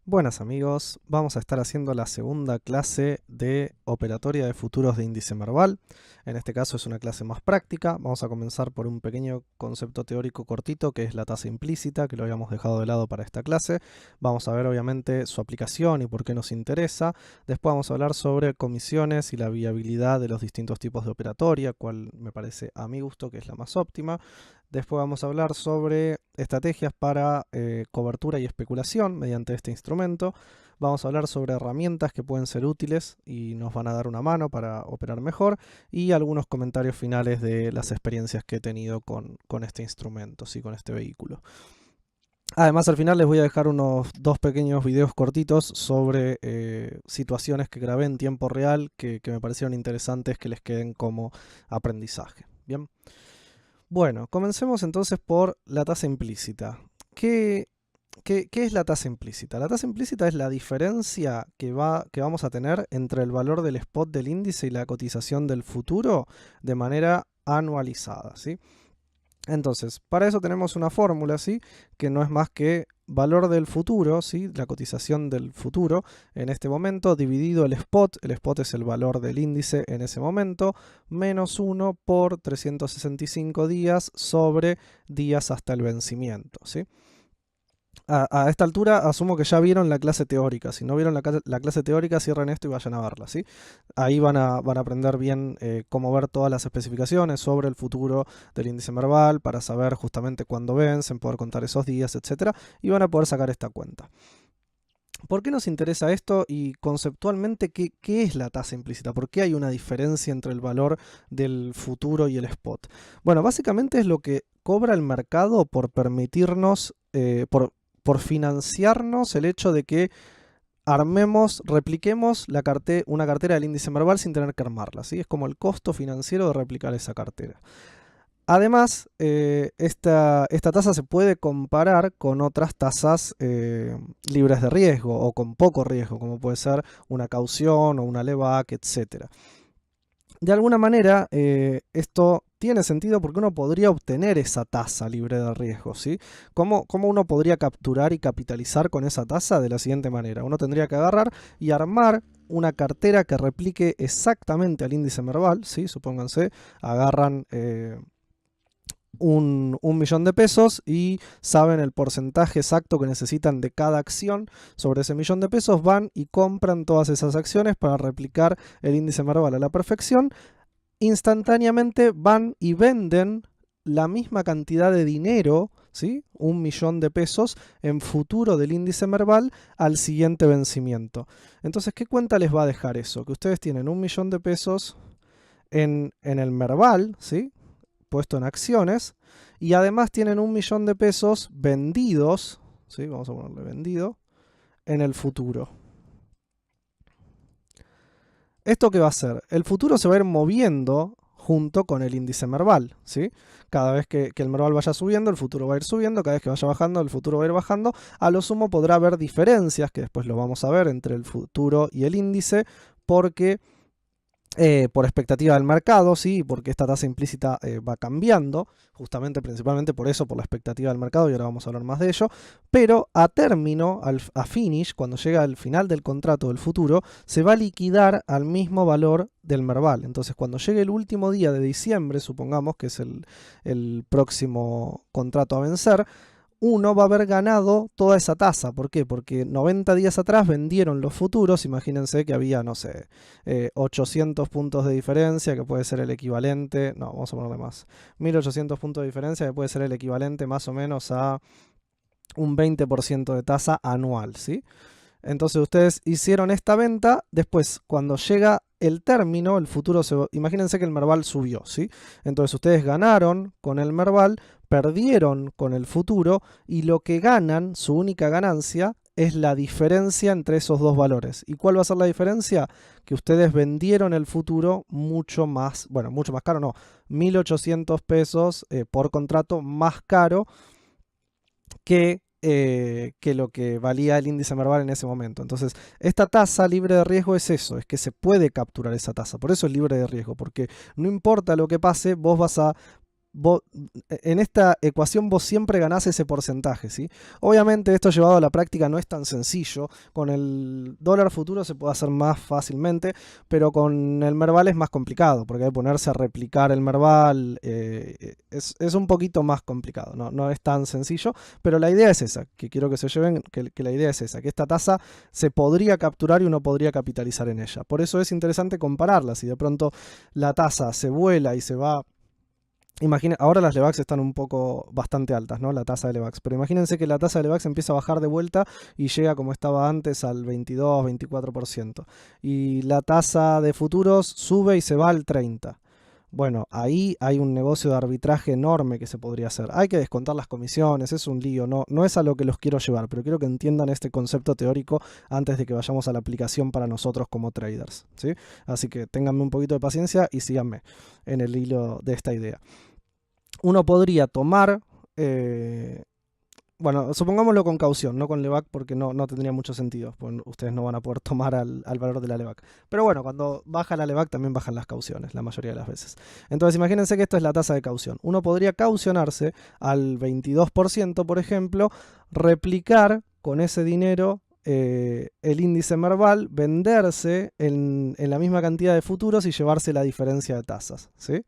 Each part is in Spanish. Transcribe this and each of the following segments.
Buenas amigos, vamos a estar haciendo la segunda clase de operatoria de futuros de índice Merval. En este caso es una clase más práctica. Vamos a comenzar por un pequeño concepto teórico cortito que es la tasa implícita, que lo habíamos dejado de lado para esta clase. Vamos a ver obviamente su aplicación y por qué nos interesa. Después vamos a hablar sobre comisiones y la viabilidad de los distintos tipos de operatoria, cuál me parece a mi gusto que es la más óptima. Después vamos a hablar sobre estrategias para cobertura y especulación mediante este instrumento. Vamos a hablar sobre herramientas que pueden ser útiles y nos van a dar una mano para operar mejor y algunos comentarios finales de las experiencias que he tenido con este instrumento, ¿sí? Con este vehículo. Además, al final les voy a dejar unos dos pequeños videos cortitos sobre situaciones que grabé en tiempo real que me parecieron interesantes que les queden como aprendizaje. Bien. Bueno, comencemos entonces por la tasa implícita. ¿Qué es la tasa implícita? La tasa implícita es la diferencia que vamos a tener entre el valor del spot del índice y la cotización del futuro de manera anualizada, ¿sí? Entonces, para eso tenemos una fórmula, ¿sí? Que no es más que valor del futuro, ¿sí? La cotización del futuro en este momento dividido el spot es el valor del índice en ese momento, menos 1 por 365 días sobre días hasta el vencimiento, ¿sí? A esta altura asumo que ya vieron la clase teórica. Si no vieron la clase teórica, cierren esto y vayan a verla, ¿sí? Ahí van a aprender bien cómo ver todas las especificaciones sobre el futuro del índice Merval para saber justamente cuándo vencen, poder contar esos días, etcétera, y van a poder sacar esta cuenta. ¿Por qué nos interesa esto y conceptualmente qué es la tasa implícita? ¿Por qué hay una diferencia entre el valor del futuro y el spot? Bueno, básicamente es lo que cobra el mercado por permitirnos, por financiarnos el hecho de que repliquemos una cartera del índice Merval sin tener que armarla, ¿sí? Es como el costo financiero de replicar esa cartera. Además, esta tasa se puede comparar con otras tasas libres de riesgo o con poco riesgo, como puede ser una caución o una LEVAC, etc. De alguna manera, esto tiene sentido porque uno podría obtener esa tasa libre de riesgo, ¿sí? ¿Cómo uno podría capturar y capitalizar con esa tasa? De la siguiente manera. Uno tendría que agarrar y armar una cartera que replique exactamente al índice Merval, ¿sí? Supónganse, agarran un millón de pesos y saben el porcentaje exacto que necesitan de cada acción sobre ese millón de pesos, van y compran todas esas acciones para replicar el índice Merval a la perfección. Instantáneamente van y venden la misma cantidad de dinero, ¿sí? 1.000.000 de pesos en futuro del índice Merval al siguiente vencimiento. Entonces, ¿qué cuenta les va a dejar eso? Que ustedes tienen 1.000.000 de pesos en el Merval, ¿sí? Puesto en acciones, y además tienen 1.000.000 de pesos vendidos, ¿sí? Vamos a ponerle vendido, en el futuro. ¿Esto qué va a hacer? El futuro se va a ir moviendo junto con el índice Merval, ¿sí? Cada vez que el Merval vaya subiendo, el futuro va a ir subiendo, cada vez que vaya bajando, el futuro va a ir bajando. A lo sumo podrá haber diferencias, que después lo vamos a ver, entre el futuro y el índice, porque por expectativa del mercado, ¿sí? Porque esta tasa implícita va cambiando, justamente principalmente por eso, por la expectativa del mercado, y ahora vamos a hablar más de ello, pero a término, a finish, cuando llega al final del contrato del futuro, se va a liquidar al mismo valor del Merval. Entonces, cuando llegue el último día de diciembre, supongamos que es el próximo contrato a vencer, uno va a haber ganado toda esa tasa. ¿Por qué? Porque 90 días atrás vendieron los futuros, imagínense que había, no sé, 800 puntos de diferencia, que puede ser el equivalente, no, vamos a ponerle más, 1800 puntos de diferencia, que puede ser el equivalente más o menos a un 20% de tasa anual, ¿sí? Entonces ustedes hicieron esta venta, después cuando llega el término, el futuro imagínense que el Merval subió, ¿sí? Entonces ustedes ganaron con el Merval, perdieron con el futuro y lo que ganan, su única ganancia, es la diferencia entre esos dos valores. ¿Y cuál va a ser la diferencia? Que ustedes vendieron el futuro mucho más, bueno, mucho más caro, no, 1.800 pesos por contrato más caro que lo que valía el índice Merval en ese momento. Entonces, esta tasa libre de riesgo es eso, es que se puede capturar esa tasa. Por eso es libre de riesgo, porque no importa lo que pase, vos vas a en esta ecuación vos siempre ganás ese porcentaje, ¿sí? Obviamente esto llevado a la práctica no es tan sencillo. Con el dólar futuro se puede hacer más fácilmente, pero con el Merval es más complicado, porque hay que ponerse a replicar el Merval. Es un poquito más complicado, no es tan sencillo, pero la idea es esa, que quiero que se lleven, que la idea es esa, que esta tasa se podría capturar y uno podría capitalizar en ella. Por eso es interesante compararla. Si de pronto la tasa se vuela y se va. Ahora las Levax están un poco bastante altas, ¿no? La tasa de Levax. Pero imagínense que la tasa de Levax empieza a bajar de vuelta y llega como estaba antes al 22-24%. Y la tasa de futuros sube y se va al 30%. Bueno, ahí hay un negocio de arbitraje enorme que se podría hacer. Hay que descontar las comisiones, es un lío, no es a lo que los quiero llevar, pero quiero que entiendan este concepto teórico antes de que vayamos a la aplicación para nosotros como traders, ¿sí? Así que ténganme un poquito de paciencia y síganme en el hilo de esta idea. Uno podría tomar, bueno, supongámoslo con caución, no con Levac, porque no tendría mucho sentido, pues ustedes no van a poder tomar al valor de la Levac. Pero bueno, cuando baja la Levac también bajan las cauciones, la mayoría de las veces. Entonces imagínense que esto es la tasa de caución. Uno podría caucionarse al 22%, por ejemplo, replicar con ese dinero el índice Merval, venderse en la misma cantidad de futuros y llevarse la diferencia de tasas, ¿sí?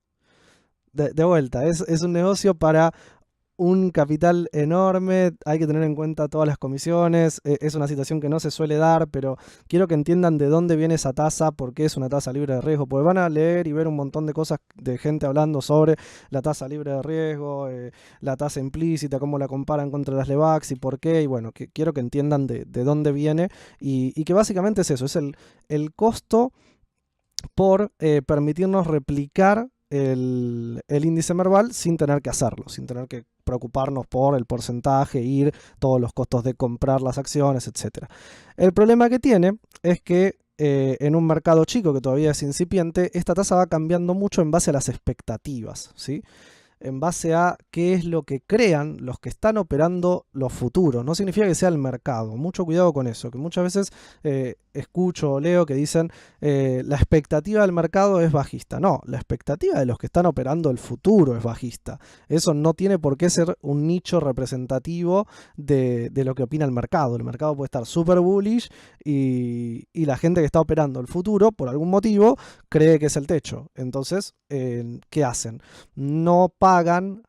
De vuelta, es un negocio para un capital enorme, hay que tener en cuenta todas las comisiones, es una situación que no se suele dar, pero quiero que entiendan de dónde viene esa tasa, por qué es una tasa libre de riesgo, porque van a leer y ver un montón de cosas de gente hablando sobre la tasa libre de riesgo, la tasa implícita, cómo la comparan contra las Levax y por qué, y bueno, quiero que entiendan de dónde viene y que básicamente es eso, es el costo por permitirnos replicar el índice Merval sin tener que hacerlo, sin tener que preocuparnos por el porcentaje, ir, todos los costos de comprar las acciones, etc. El problema que tiene es que en un mercado chico que todavía es incipiente, esta tasa va cambiando mucho en base a las expectativas, ¿sí? En base a qué es lo que crean los que están operando los futuros. No significa que sea el mercado. Mucho cuidado con eso, que muchas veces escucho o leo que dicen la expectativa del mercado es bajista. No, la expectativa de los que están operando el futuro es bajista. Eso no tiene por qué ser un nicho representativo de lo que opina el mercado. El mercado puede estar súper bullish y la gente que está operando el futuro, por algún motivo, cree que es el techo. Entonces, ¿qué hacen? No pagan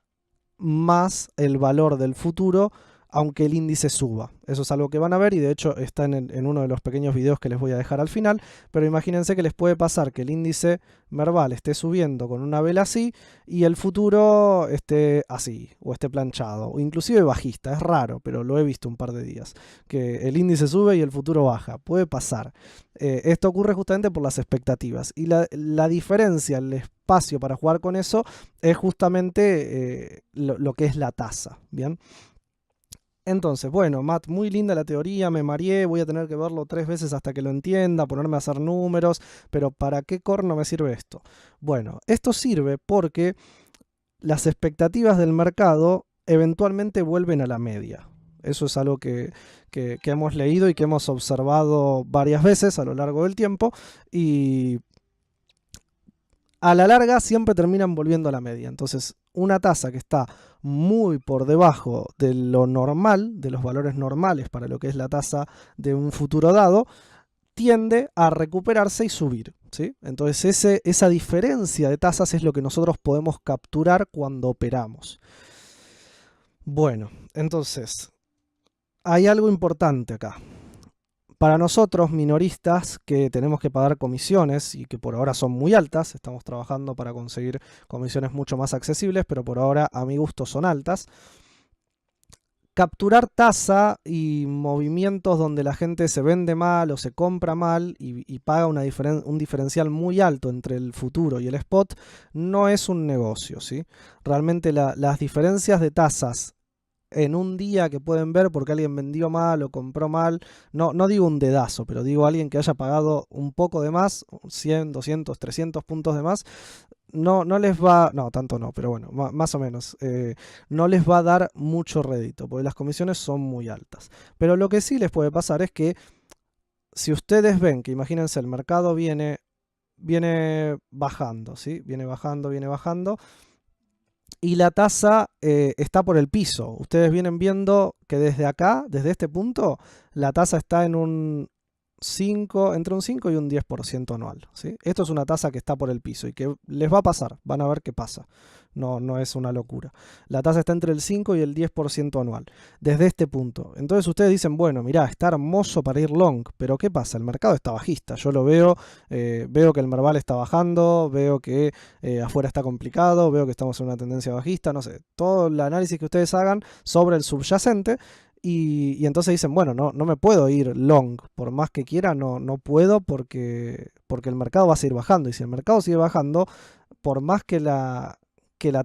más el valor del futuro aunque el índice suba. Eso es algo que van a ver y de hecho está en uno de los pequeños videos que les voy a dejar al final, pero imagínense que les puede pasar que el índice Merval esté subiendo con una vela así y el futuro esté así, o esté planchado, o inclusive bajista. Es raro, pero lo he visto un par de días, que el índice sube y el futuro baja. Puede pasar. Esto ocurre justamente por las expectativas y la diferencia, el espacio para jugar con eso es justamente lo que es la tasa, ¿bien? Entonces, bueno, Matt, muy linda la teoría, me mareé, voy a tener que verlo 3 veces hasta que lo entienda, ponerme a hacer números, pero ¿para qué corno me sirve esto? Bueno, esto sirve porque las expectativas del mercado eventualmente vuelven a la media. Eso es algo que hemos leído y que hemos observado varias veces a lo largo del tiempo y a la larga siempre terminan volviendo a la media. Entonces, una tasa que está muy por debajo de lo normal, de los valores normales para lo que es la tasa de un futuro dado, tiende a recuperarse y subir, ¿sí? Entonces esa diferencia de tasas es lo que nosotros podemos capturar cuando operamos. Bueno, entonces hay algo importante acá. Para nosotros, minoristas, que tenemos que pagar comisiones y que por ahora son muy altas, estamos trabajando para conseguir comisiones mucho más accesibles, pero por ahora a mi gusto son altas. Capturar tasa y movimientos donde la gente se vende mal o se compra mal y paga un diferencial muy alto entre el futuro y el spot no es un negocio, ¿sí? Realmente las diferencias de tasas en un día que pueden ver porque alguien vendió mal o compró mal, no digo un dedazo, pero digo alguien que haya pagado un poco de más, 100, 200, 300 puntos de más, no les va, no, tanto no, pero bueno, más o menos, no les va a dar mucho rédito, porque las comisiones son muy altas. Pero lo que sí les puede pasar es que si ustedes ven que, imagínense, el mercado viene bajando, ¿sí? Viene bajando, y la tasa está por el piso. Ustedes vienen viendo que desde acá, desde este punto, la tasa está en un 5, entre un 5 y un 10% anual, ¿sí? Esto es una tasa que está por el piso y que les va a pasar, van a ver qué pasa. No es una locura. La tasa está entre el 5 y el 10% anual, desde este punto. Entonces ustedes dicen, bueno, mirá, está hermoso para ir long, pero ¿qué pasa? El mercado está bajista, yo lo veo, veo que el Merval está bajando, veo que afuera está complicado, veo que estamos en una tendencia bajista, no sé, todo el análisis que ustedes hagan sobre el subyacente. Y entonces dicen, bueno, no me puedo ir long, por más que quiera, no puedo porque el mercado va a seguir bajando. Y si el mercado sigue bajando, por más que la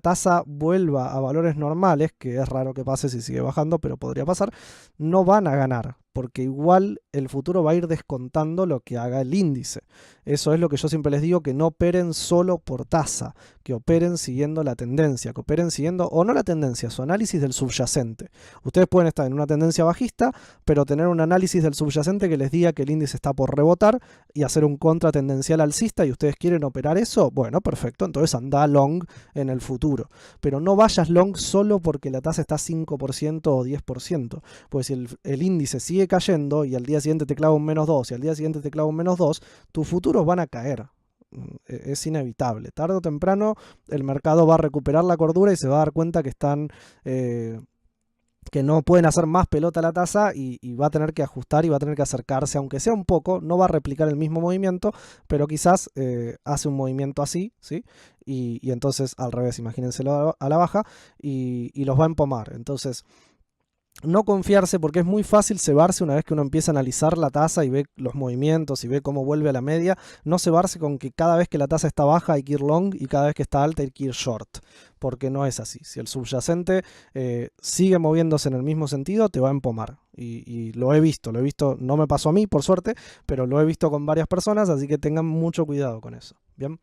tasa vuelva a valores normales, que es raro que pase si sigue bajando, pero podría pasar, no van a ganar, porque igual el futuro va a ir descontando lo que haga el índice. Eso es lo que yo siempre les digo, que no operen solo por tasa, que operen siguiendo la tendencia, que operen siguiendo, o no la tendencia, su análisis del subyacente. Ustedes pueden estar en una tendencia bajista, pero tener un análisis del subyacente que les diga que el índice está por rebotar y hacer un contratendencial alcista, y ustedes quieren operar eso, bueno, perfecto, entonces anda long en el futuro. Pero no vayas long solo porque la tasa está 5% o 10%, pues si el índice sigue cayendo y al día siguiente te clava un -2 y al día siguiente te clava un -2, tus futuros van a caer. Es inevitable. Tarde o temprano el mercado va a recuperar la cordura y se va a dar cuenta que están... que no pueden hacer más pelota a la tasa y va a tener que ajustar y va a tener que acercarse, aunque sea un poco, no va a replicar el mismo movimiento, pero quizás hace un movimiento así, ¿sí? Y entonces al revés, imagínenselo a la baja y los va a empomar. Entonces, no confiarse, porque es muy fácil cebarse una vez que uno empieza a analizar la tasa y ve los movimientos y ve cómo vuelve a la media. No cebarse con que cada vez que la tasa está baja hay que ir long y cada vez que está alta hay que ir short, porque no es así. Si el subyacente sigue moviéndose en el mismo sentido, te va a empomar. Y lo he visto, no me pasó a mí por suerte, pero lo he visto con varias personas, así que tengan mucho cuidado con eso. Bien.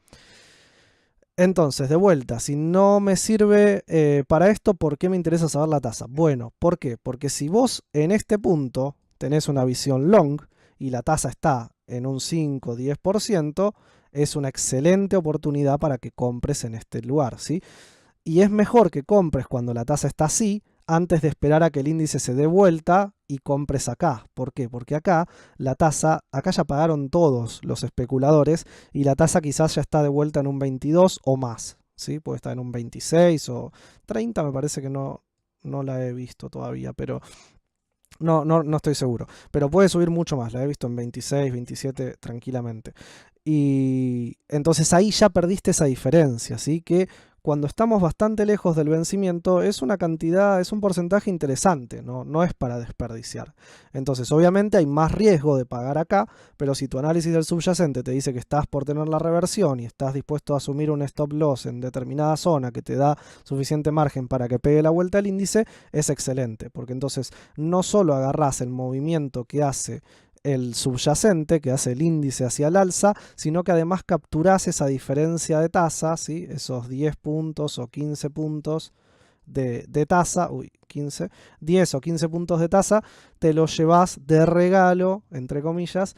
Entonces, de vuelta, si no me sirve para esto, ¿por qué me interesa saber la tasa? Bueno, ¿por qué? Porque si vos en este punto tenés una visión long y la tasa está en un 5-10%, es una excelente oportunidad para que compres en este lugar, ¿sí? Y es mejor que compres cuando la tasa está así, antes de esperar a que el índice se dé vuelta y compres acá. ¿Por qué? Porque acá la tasa, acá ya pagaron todos los especuladores y la tasa quizás ya está de vuelta en un 22 o más, ¿sí? Puede estar en un 26 o 30, me parece que no la he visto todavía, pero no estoy seguro. Pero puede subir mucho más, la he visto en 26, 27 tranquilamente. Y entonces ahí ya perdiste esa diferencia, ¿sí? Que cuando estamos bastante lejos del vencimiento es una cantidad, es un porcentaje interesante, no es para desperdiciar. Entonces obviamente hay más riesgo de pagar acá, pero si tu análisis del subyacente te dice que estás por tener la reversión y estás dispuesto a asumir un stop loss en determinada zona que te da suficiente margen para que pegue la vuelta al índice, es excelente, porque entonces no solo agarrás el movimiento que hace el subyacente, que hace el índice hacia el alza, sino que además capturás esa diferencia de tasa, ¿sí? Esos 10 puntos o 15 puntos de tasa, 10 o 15 puntos de tasa, te los llevas de regalo, entre comillas,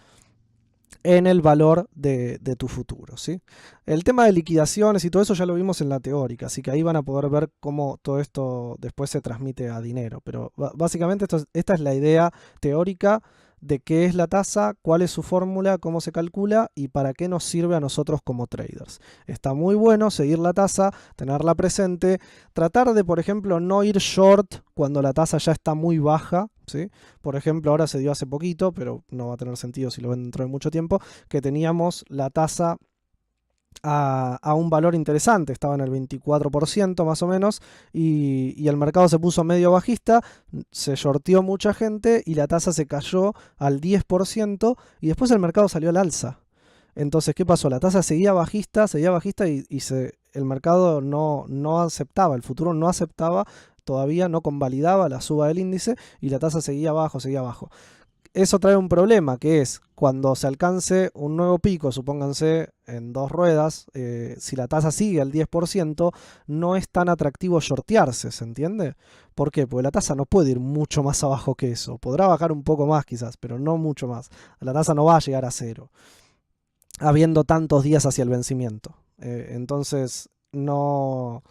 en el valor de tu futuro, ¿sí? El tema de liquidaciones y todo eso ya lo vimos en la teórica, así que ahí van a poder ver cómo todo esto después se transmite a dinero, pero básicamente esta es la idea teórica de qué es la tasa, cuál es su fórmula, cómo se calcula y para qué nos sirve a nosotros como traders. Está muy bueno seguir la tasa, tenerla presente, tratar de, por ejemplo, no ir short cuando la tasa ya está muy baja, ¿sí? Por ejemplo, ahora se dio hace poquito, pero no va a tener sentido si lo ven dentro de mucho tiempo, que teníamos la tasa a un valor interesante, estaba en el 24% más o menos, y el mercado se puso medio bajista, se shorteó mucha gente y la tasa se cayó al 10% y después el mercado salió al alza. Entonces, ¿qué pasó? La tasa seguía bajista y el mercado no aceptaba, el futuro no aceptaba, todavía no convalidaba la suba del índice y la tasa seguía abajo, seguía abajo. Eso trae un problema, que es cuando se alcance un nuevo pico, supónganse en 2 ruedas, si la tasa sigue al 10%, no es tan atractivo shortearse, ¿se entiende? ¿Por qué? Porque la tasa no puede ir mucho más abajo que eso. Podrá bajar un poco más quizás, pero no mucho más. La tasa no va a llegar a cero, habiendo tantos días hacia el vencimiento. Entonces, no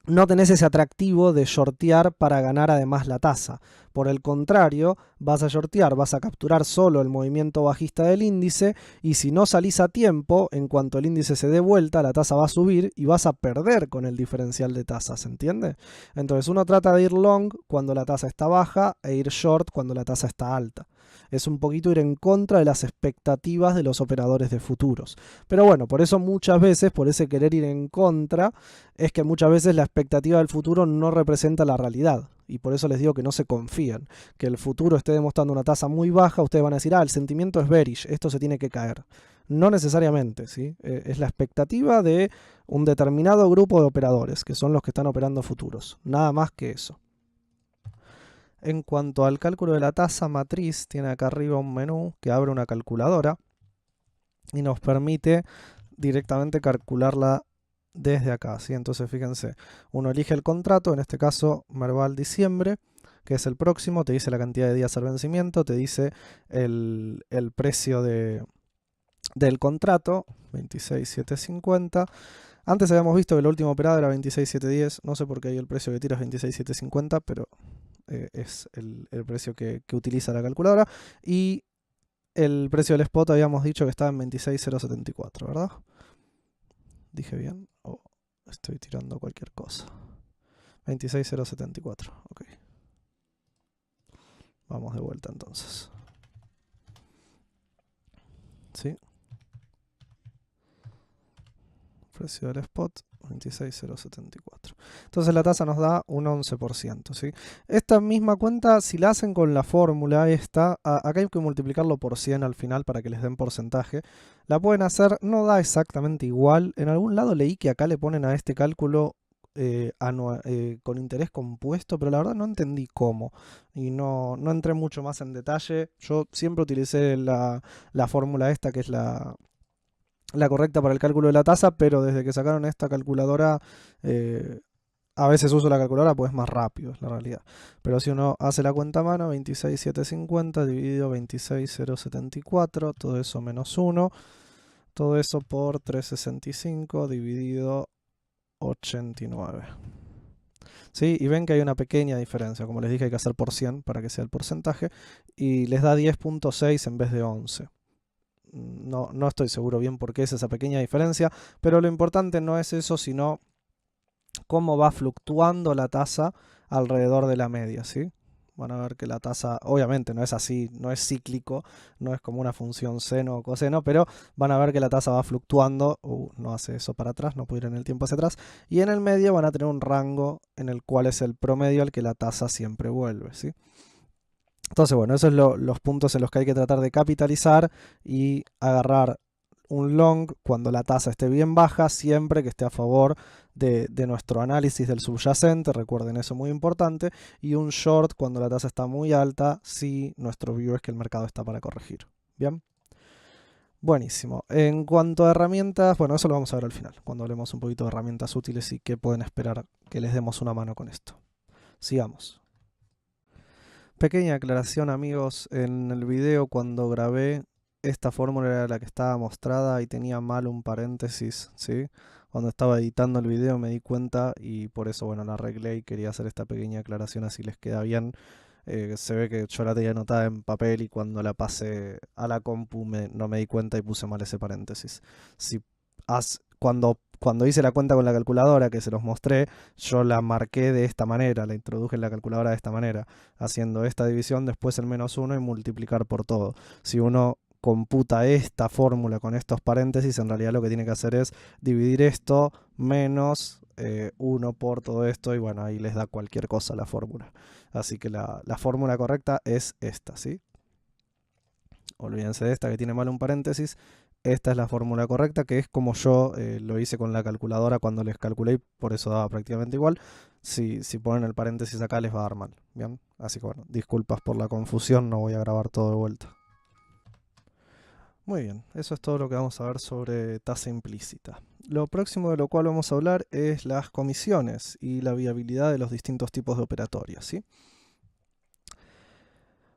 no tenés ese atractivo de shortear para ganar además la tasa. Por el contrario, vas a shortear, vas a capturar solo el movimiento bajista del índice y si no salís a tiempo, en cuanto el índice se dé vuelta, la tasa va a subir y vas a perder con el diferencial de tasas, ¿entiende? Entonces uno trata de ir long cuando la tasa está baja e ir short cuando la tasa está alta. Es un poquito ir en contra de las expectativas de los operadores de futuros. Pero bueno, por eso muchas veces, por ese querer ir en contra, es que muchas veces la expectativa del futuro no representa la realidad. Y por eso les digo que no se confían. Que el futuro esté demostrando una tasa muy baja, ustedes van a decir, el sentimiento es bearish, esto se tiene que caer. No necesariamente, ¿sí? Es la expectativa de un determinado grupo de operadores, que son los que están operando futuros. Nada más que eso. En cuanto al cálculo de la tasa matriz, tiene acá arriba un menú que abre una calculadora y nos permite directamente calcularla desde acá, ¿sí? Entonces fíjense, uno elige el contrato, en este caso Merval diciembre, que es el próximo, te dice la cantidad de días al vencimiento, te dice el precio del contrato, 26.750. Antes habíamos visto que el último operado era 26.710, no sé por qué ahí el precio que tira es 26.750, pero es el precio que utiliza la calculadora. Y el precio del spot habíamos dicho que estaba en 26.074, ¿verdad? ¿Dije bien? ¿O estoy tirando cualquier cosa? 26.074, ok. Vamos de vuelta entonces. ¿Sí? Precio del spot, 26.074. Entonces la tasa nos da un 11%, ¿sí? Esta misma cuenta, si la hacen con la fórmula esta, acá hay que multiplicarlo por 100 al final para que les den porcentaje. La pueden hacer, no da exactamente igual. En algún lado leí que acá le ponen a este cálculo con interés compuesto, pero la verdad no entendí cómo y no entré mucho más en detalle. Yo siempre utilicé la fórmula esta, que es la correcta para el cálculo de la tasa, pero desde que sacaron esta calculadora, a veces uso la calculadora pues es más rápido, es la realidad. Pero si uno hace la cuenta a mano, 26.750 dividido 26.074, todo eso menos 1, todo eso por 365 dividido 89. ¿Sí? Y ven que hay una pequeña diferencia, como les dije hay que hacer por 100 para que sea el porcentaje, y les da 10.6 en vez de 11. No estoy seguro bien por qué es esa pequeña diferencia, pero lo importante no es eso, sino cómo va fluctuando la tasa alrededor de la media, ¿sí? Van a ver que la tasa, obviamente no es así, no es cíclico, no es como una función seno o coseno, pero van a ver que la tasa va fluctuando, no hace eso para atrás, no puede ir en el tiempo hacia atrás, y en el medio van a tener un rango en el cual es el promedio al que la tasa siempre vuelve, ¿sí? Entonces, bueno, esos son los puntos en los que hay que tratar de capitalizar y agarrar un long cuando la tasa esté bien baja, siempre que esté a favor de nuestro análisis del subyacente, recuerden eso muy importante, y un short cuando la tasa está muy alta, si nuestro view es que el mercado está para corregir. ¿Bien? Buenísimo. En cuanto a herramientas, bueno, eso lo vamos a ver al final, cuando hablemos un poquito de herramientas útiles y qué pueden esperar que les demos una mano con esto. Sigamos. Pequeña aclaración, amigos, en el video cuando grabé esta fórmula era la que estaba mostrada y tenía mal un paréntesis, ¿sí? Cuando estaba editando el video me di cuenta y por eso, bueno, la arreglé y quería hacer esta pequeña aclaración así les queda bien. Se ve que yo la tenía anotada en papel y cuando la pasé a la compu no me di cuenta y puse mal ese paréntesis. Si cuando hice la cuenta con la calculadora que se los mostré, yo la marqué de esta manera, la introduje en la calculadora de esta manera, haciendo esta división, después el menos 1 y multiplicar por todo. Si uno computa esta fórmula con estos paréntesis, en realidad lo que tiene que hacer es dividir esto menos 1 por todo esto y bueno, ahí les da cualquier cosa la fórmula. Así que la fórmula correcta es esta, ¿sí? Olvídense de esta que tiene mal un paréntesis. Esta es la fórmula correcta, que es como yo lo hice con la calculadora cuando les calculé, por eso daba prácticamente igual. Si ponen el paréntesis acá les va a dar mal, ¿bien? Así que bueno, disculpas por la confusión, no voy a grabar todo de vuelta. Muy bien, eso es todo lo que vamos a ver sobre tasa implícita. Lo próximo de lo cual vamos a hablar es las comisiones y la viabilidad de los distintos tipos de operatorias, ¿sí?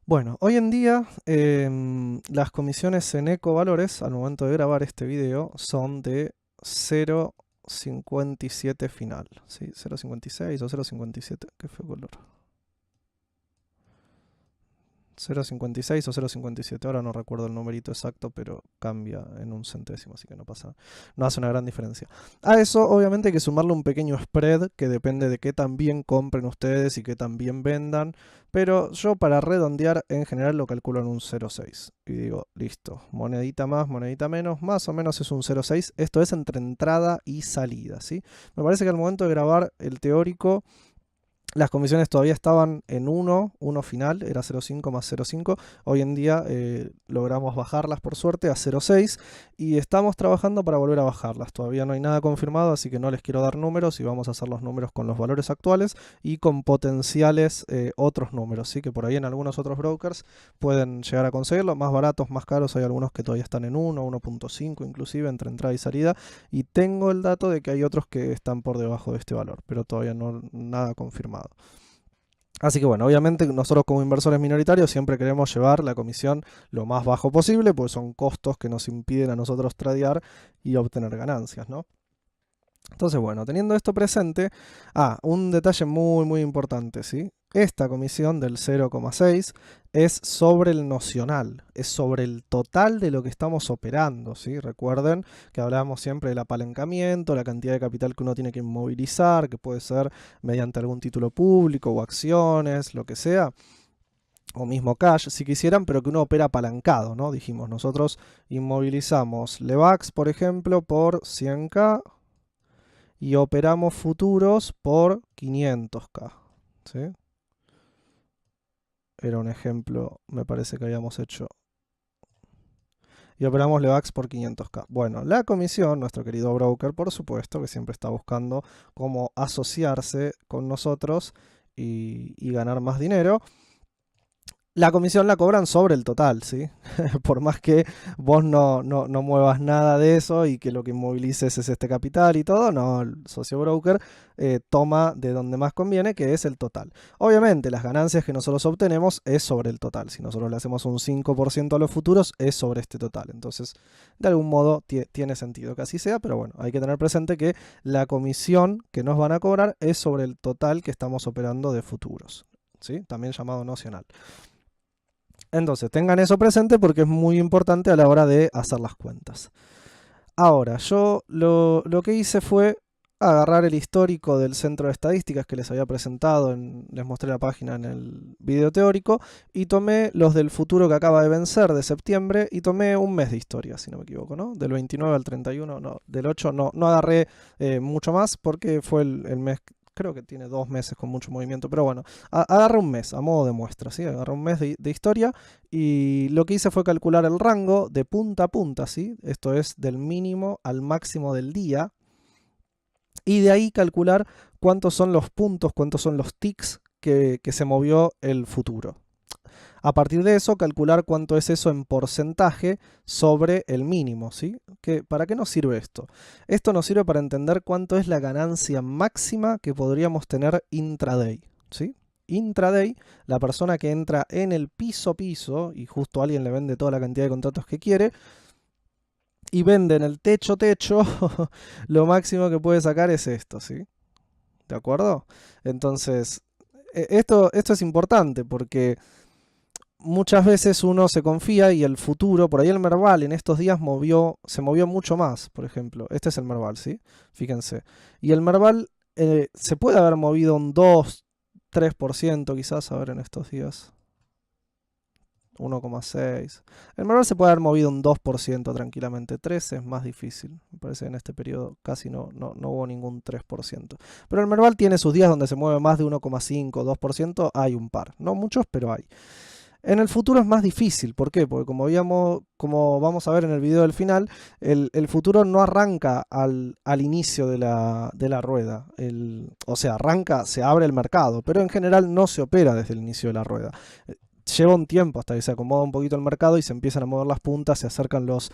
Bueno, hoy en día las comisiones en Ecovalores, al momento de grabar este video, son de 0 0.57 final, ¿sí? 0.56 o 0.57, qué feo color. 0.56 o 0.57, ahora no recuerdo el numerito exacto, pero cambia en un centésimo, así que no pasa, no hace una gran diferencia. A eso obviamente hay que sumarle un pequeño spread, que depende de qué tan bien compren ustedes y qué tan bien vendan, pero yo para redondear en general lo calculo en un 0.6. Y digo, listo, monedita más, monedita menos, más o menos es un 0.6, esto es entre entrada y salida, ¿sí? Me parece que al momento de grabar el teórico, las comisiones todavía estaban en 1 final, era 0.5 más 0.5. Hoy en día logramos bajarlas por suerte a 0.6 y estamos trabajando para volver a bajarlas. Todavía no hay nada confirmado, así que no les quiero dar números y vamos a hacer los números con los valores actuales y con potenciales otros números, ¿sí? Que por ahí en algunos otros brokers pueden llegar a conseguirlo. Más baratos, más caros, hay algunos que todavía están en 1.5 inclusive entre entrada y salida. Y tengo el dato de que hay otros que están por debajo de este valor, pero todavía no nada confirmado. Así que bueno, obviamente nosotros como inversores minoritarios siempre queremos llevar la comisión lo más bajo posible, pues son costos que nos impiden a nosotros tradear y obtener ganancias, ¿no? Entonces, bueno, teniendo esto presente, un detalle muy importante, ¿sí? Esta comisión del 0,6 es sobre el nocional, es sobre el total de lo que estamos operando, ¿sí? Recuerden que hablábamos siempre del apalancamiento, la cantidad de capital que uno tiene que inmovilizar, que puede ser mediante algún título público o acciones, lo que sea, o mismo cash si quisieran, pero que uno opera apalancado, ¿no? Dijimos, nosotros inmovilizamos Levax, por ejemplo, por 100.000 y operamos futuros por 500.000, ¿sí? Era un ejemplo, me parece que habíamos hecho. Y operamos Levax por 500.000. Bueno, la comisión, nuestro querido broker, por supuesto, que siempre está buscando cómo asociarse con nosotros y ganar más dinero. La comisión la cobran sobre el total, ¿sí? Por más que vos no muevas nada de eso y que lo que inmovilices es este capital y todo, no, el socio broker toma de donde más conviene, que es el total. Obviamente, las ganancias que nosotros obtenemos es sobre el total. Si nosotros le hacemos un 5% a los futuros, es sobre este total. Entonces, de algún modo tiene sentido que así sea, pero bueno, hay que tener presente que la comisión que nos van a cobrar es sobre el total que estamos operando de futuros, ¿sí? También llamado nocional. Entonces, tengan eso presente porque es muy importante a la hora de hacer las cuentas. Ahora, yo lo que hice fue agarrar el histórico del centro de estadísticas que les había presentado, les mostré la página en el video teórico, y tomé los del futuro que acaba de vencer de septiembre y tomé un mes de historia, si no me equivoco, ¿no? Del 29 al 31, no, del 8 no agarré mucho más porque fue el mes. Creo que tiene 2 meses con mucho movimiento, pero bueno, agarra un mes a modo de muestra, ¿sí? Agarra un mes de historia y lo que hice fue calcular el rango de punta a punta, ¿sí? Esto es del mínimo al máximo del día. Y de ahí calcular cuántos son los puntos, cuántos son los ticks que se movió el futuro. A partir de eso, calcular cuánto es eso en porcentaje sobre el mínimo, ¿sí? ¿Para qué nos sirve esto? Esto nos sirve para entender cuánto es la ganancia máxima que podríamos tener intraday, ¿sí? Intraday, la persona que entra en el piso y justo alguien le vende toda la cantidad de contratos que quiere y vende en el techo, lo máximo que puede sacar es esto, ¿sí? ¿De acuerdo? Entonces, esto es importante porque muchas veces uno se confía y el futuro, por ahí el Merval en estos días se movió mucho más, por ejemplo. Este es el Merval, ¿sí? Fíjense. Y el Merval se puede haber movido un 2, 3% quizás, a ver, en estos días. 1,6. El Merval se puede haber movido un 2% tranquilamente. 3 es más difícil. Me parece que en este periodo casi no hubo ningún 3%. Pero el Merval tiene sus días donde se mueve más de 1,5, 2%. Hay un par. No muchos, pero hay. En el futuro es más difícil, ¿por qué? Porque como vamos a ver en el video del final, el futuro no arranca al inicio de la rueda. O sea, arranca, se abre el mercado, pero en general no se opera desde el inicio de la rueda. Lleva un tiempo hasta que se acomoda un poquito el mercado y se empiezan a mover las puntas, se acercan los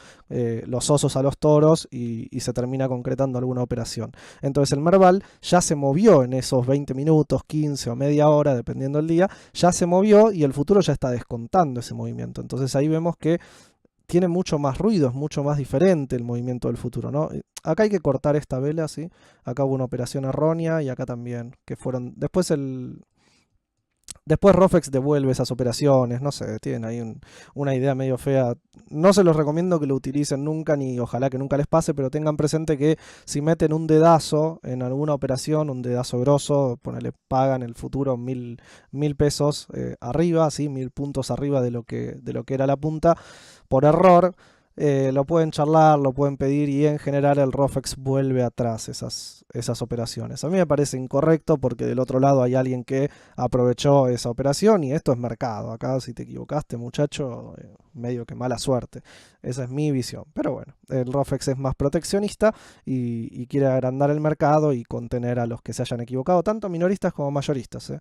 osos a los toros y se termina concretando alguna operación. Entonces el Merval ya se movió en esos 20 minutos, 15 o media hora, dependiendo del día, ya se movió y el futuro ya está descontando ese movimiento. Entonces ahí vemos que tiene mucho más ruido, es mucho más diferente el movimiento del futuro, ¿no? Acá hay que cortar esta vela, ¿sí? Acá hubo una operación errónea y acá también, que fueron... Después Rofex devuelve esas operaciones, no sé, tienen ahí una idea medio fea. No se los recomiendo que lo utilicen nunca, ni ojalá que nunca les pase, pero tengan presente que si meten un dedazo en alguna operación, un dedazo grosso, ponele, pagan el futuro mil pesos arriba, ¿sí? 1000 puntos arriba de lo que era la punta, por error. Lo pueden charlar, lo pueden pedir y en general el Rofex vuelve atrás esas operaciones. A mí me parece incorrecto porque del otro lado hay alguien que aprovechó esa operación y esto es mercado. Acá si te equivocaste, muchacho, medio que mala suerte. Esa es mi visión. Pero bueno, el Rofex es más proteccionista y quiere agrandar el mercado y contener a los que se hayan equivocado, tanto minoristas como mayoristas.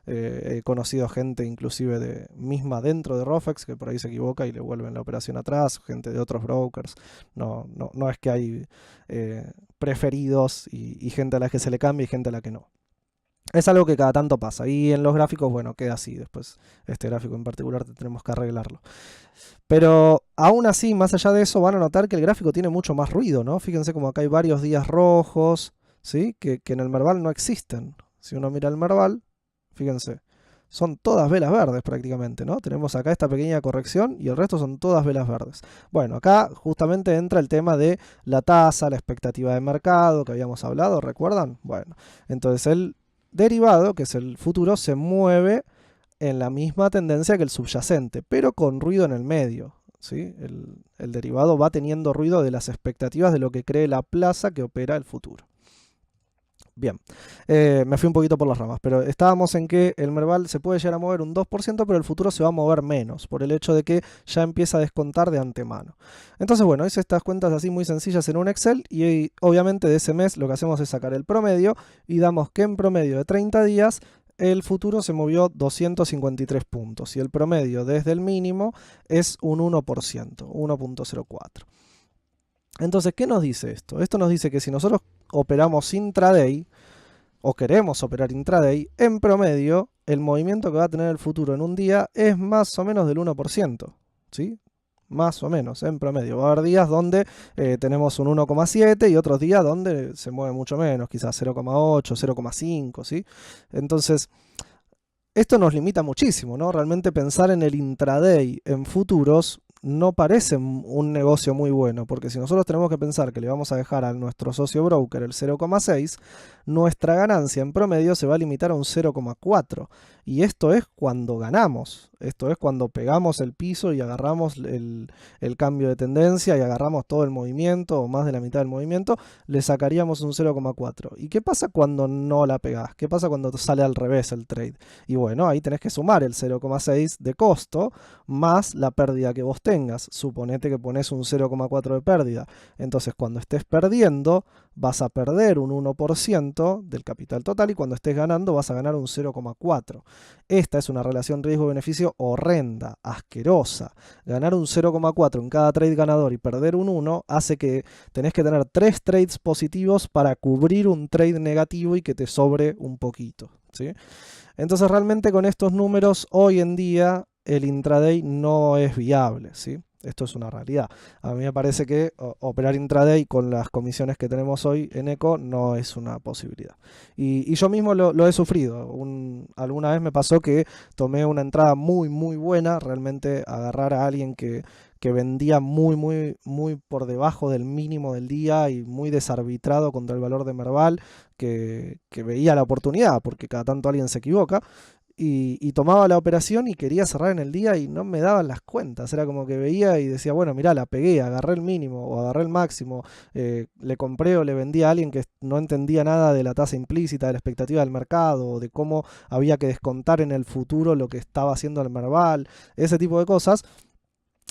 He conocido gente inclusive misma dentro de Rofex que por ahí se equivoca y le vuelven la operación atrás, gente de otros brokers. No es que hay preferidos y gente a la que se le cambia y gente a la que no. Es algo que cada tanto pasa y en los gráficos, bueno, queda así. Después este gráfico en particular tenemos que arreglarlo. Pero aún así, más allá de eso, van a notar que el gráfico tiene mucho más ruido, ¿no? Fíjense como acá hay varios días rojos, ¿sí? Que en el Merval no existen. Si uno mira el Merval, fíjense, son todas velas verdes prácticamente, ¿no? Tenemos acá esta pequeña corrección y el resto son todas velas verdes. Bueno, acá justamente entra el tema de la tasa, la expectativa de mercado que habíamos hablado, ¿recuerdan? Bueno, entonces el derivado, que es el futuro, se mueve en la misma tendencia que el subyacente, pero con ruido en el medio, ¿sí? El derivado va teniendo ruido de las expectativas de lo que cree la plaza que opera el futuro. Bien, me fui un poquito por las ramas, pero estábamos en que el Merval se puede llegar a mover un 2%, pero el futuro se va a mover menos, por el hecho de que ya empieza a descontar de antemano. Entonces, bueno, hice estas cuentas así muy sencillas en un Excel y obviamente de ese mes lo que hacemos es sacar el promedio y damos que en promedio de 30 días el futuro se movió 253 puntos y el promedio desde el mínimo es un 1%, 1.04. Entonces, ¿qué nos dice esto? Esto nos dice que si nosotros operamos intraday o queremos operar intraday, en promedio el movimiento que va a tener el futuro en un día es más o menos del 1%, ¿sí? Más o menos, en promedio. Va a haber días donde tenemos un 1,7 y otros días donde se mueve mucho menos, quizás 0,8, 0,5, ¿sí? Entonces, esto nos limita muchísimo, ¿no? Realmente pensar en el intraday en futuros no parece un negocio muy bueno, porque si nosotros tenemos que pensar que le vamos a dejar a nuestro socio broker el 0,6, nuestra ganancia en promedio se va a limitar a un 0,4. Y esto es cuando ganamos, esto es cuando pegamos el piso y agarramos el cambio de tendencia y agarramos todo el movimiento o más de la mitad del movimiento, le sacaríamos un 0,4. ¿Y qué pasa cuando no la pegás? ¿Qué pasa cuando sale al revés el trade? Y bueno, ahí tenés que sumar el 0,6 de costo más la pérdida que vos tengas. Suponete que pones un 0,4 de pérdida. Entonces cuando estés perdiendo vas a perder un 1% del capital total y cuando estés ganando vas a ganar un 0,4. Esta es una relación riesgo-beneficio horrenda, asquerosa. Ganar un 0,4 en cada trade ganador y perder un 1 hace que tenés que tener 3 trades positivos para cubrir un trade negativo y que te sobre un poquito, ¿sí? Entonces realmente con estos números hoy en día el intraday no es viable, ¿sí? Esto es una realidad. A mí me parece que operar intraday con las comisiones que tenemos hoy en ECO no es una posibilidad. Y yo mismo lo he sufrido. Alguna vez me pasó que tomé una entrada muy buena, realmente agarrar a alguien que vendía muy por debajo del mínimo del día y muy desarbitrado contra el valor de Merval, que veía la oportunidad, porque cada tanto alguien se equivoca. Y tomaba la operación y quería cerrar en el día y no me daban las cuentas. Era como que veía y decía, bueno, mirá, la pegué, agarré el mínimo o agarré el máximo, le compré o le vendí a alguien que no entendía nada de la tasa implícita, de la expectativa del mercado, o de cómo había que descontar en el futuro lo que estaba haciendo el Merval, ese tipo de cosas.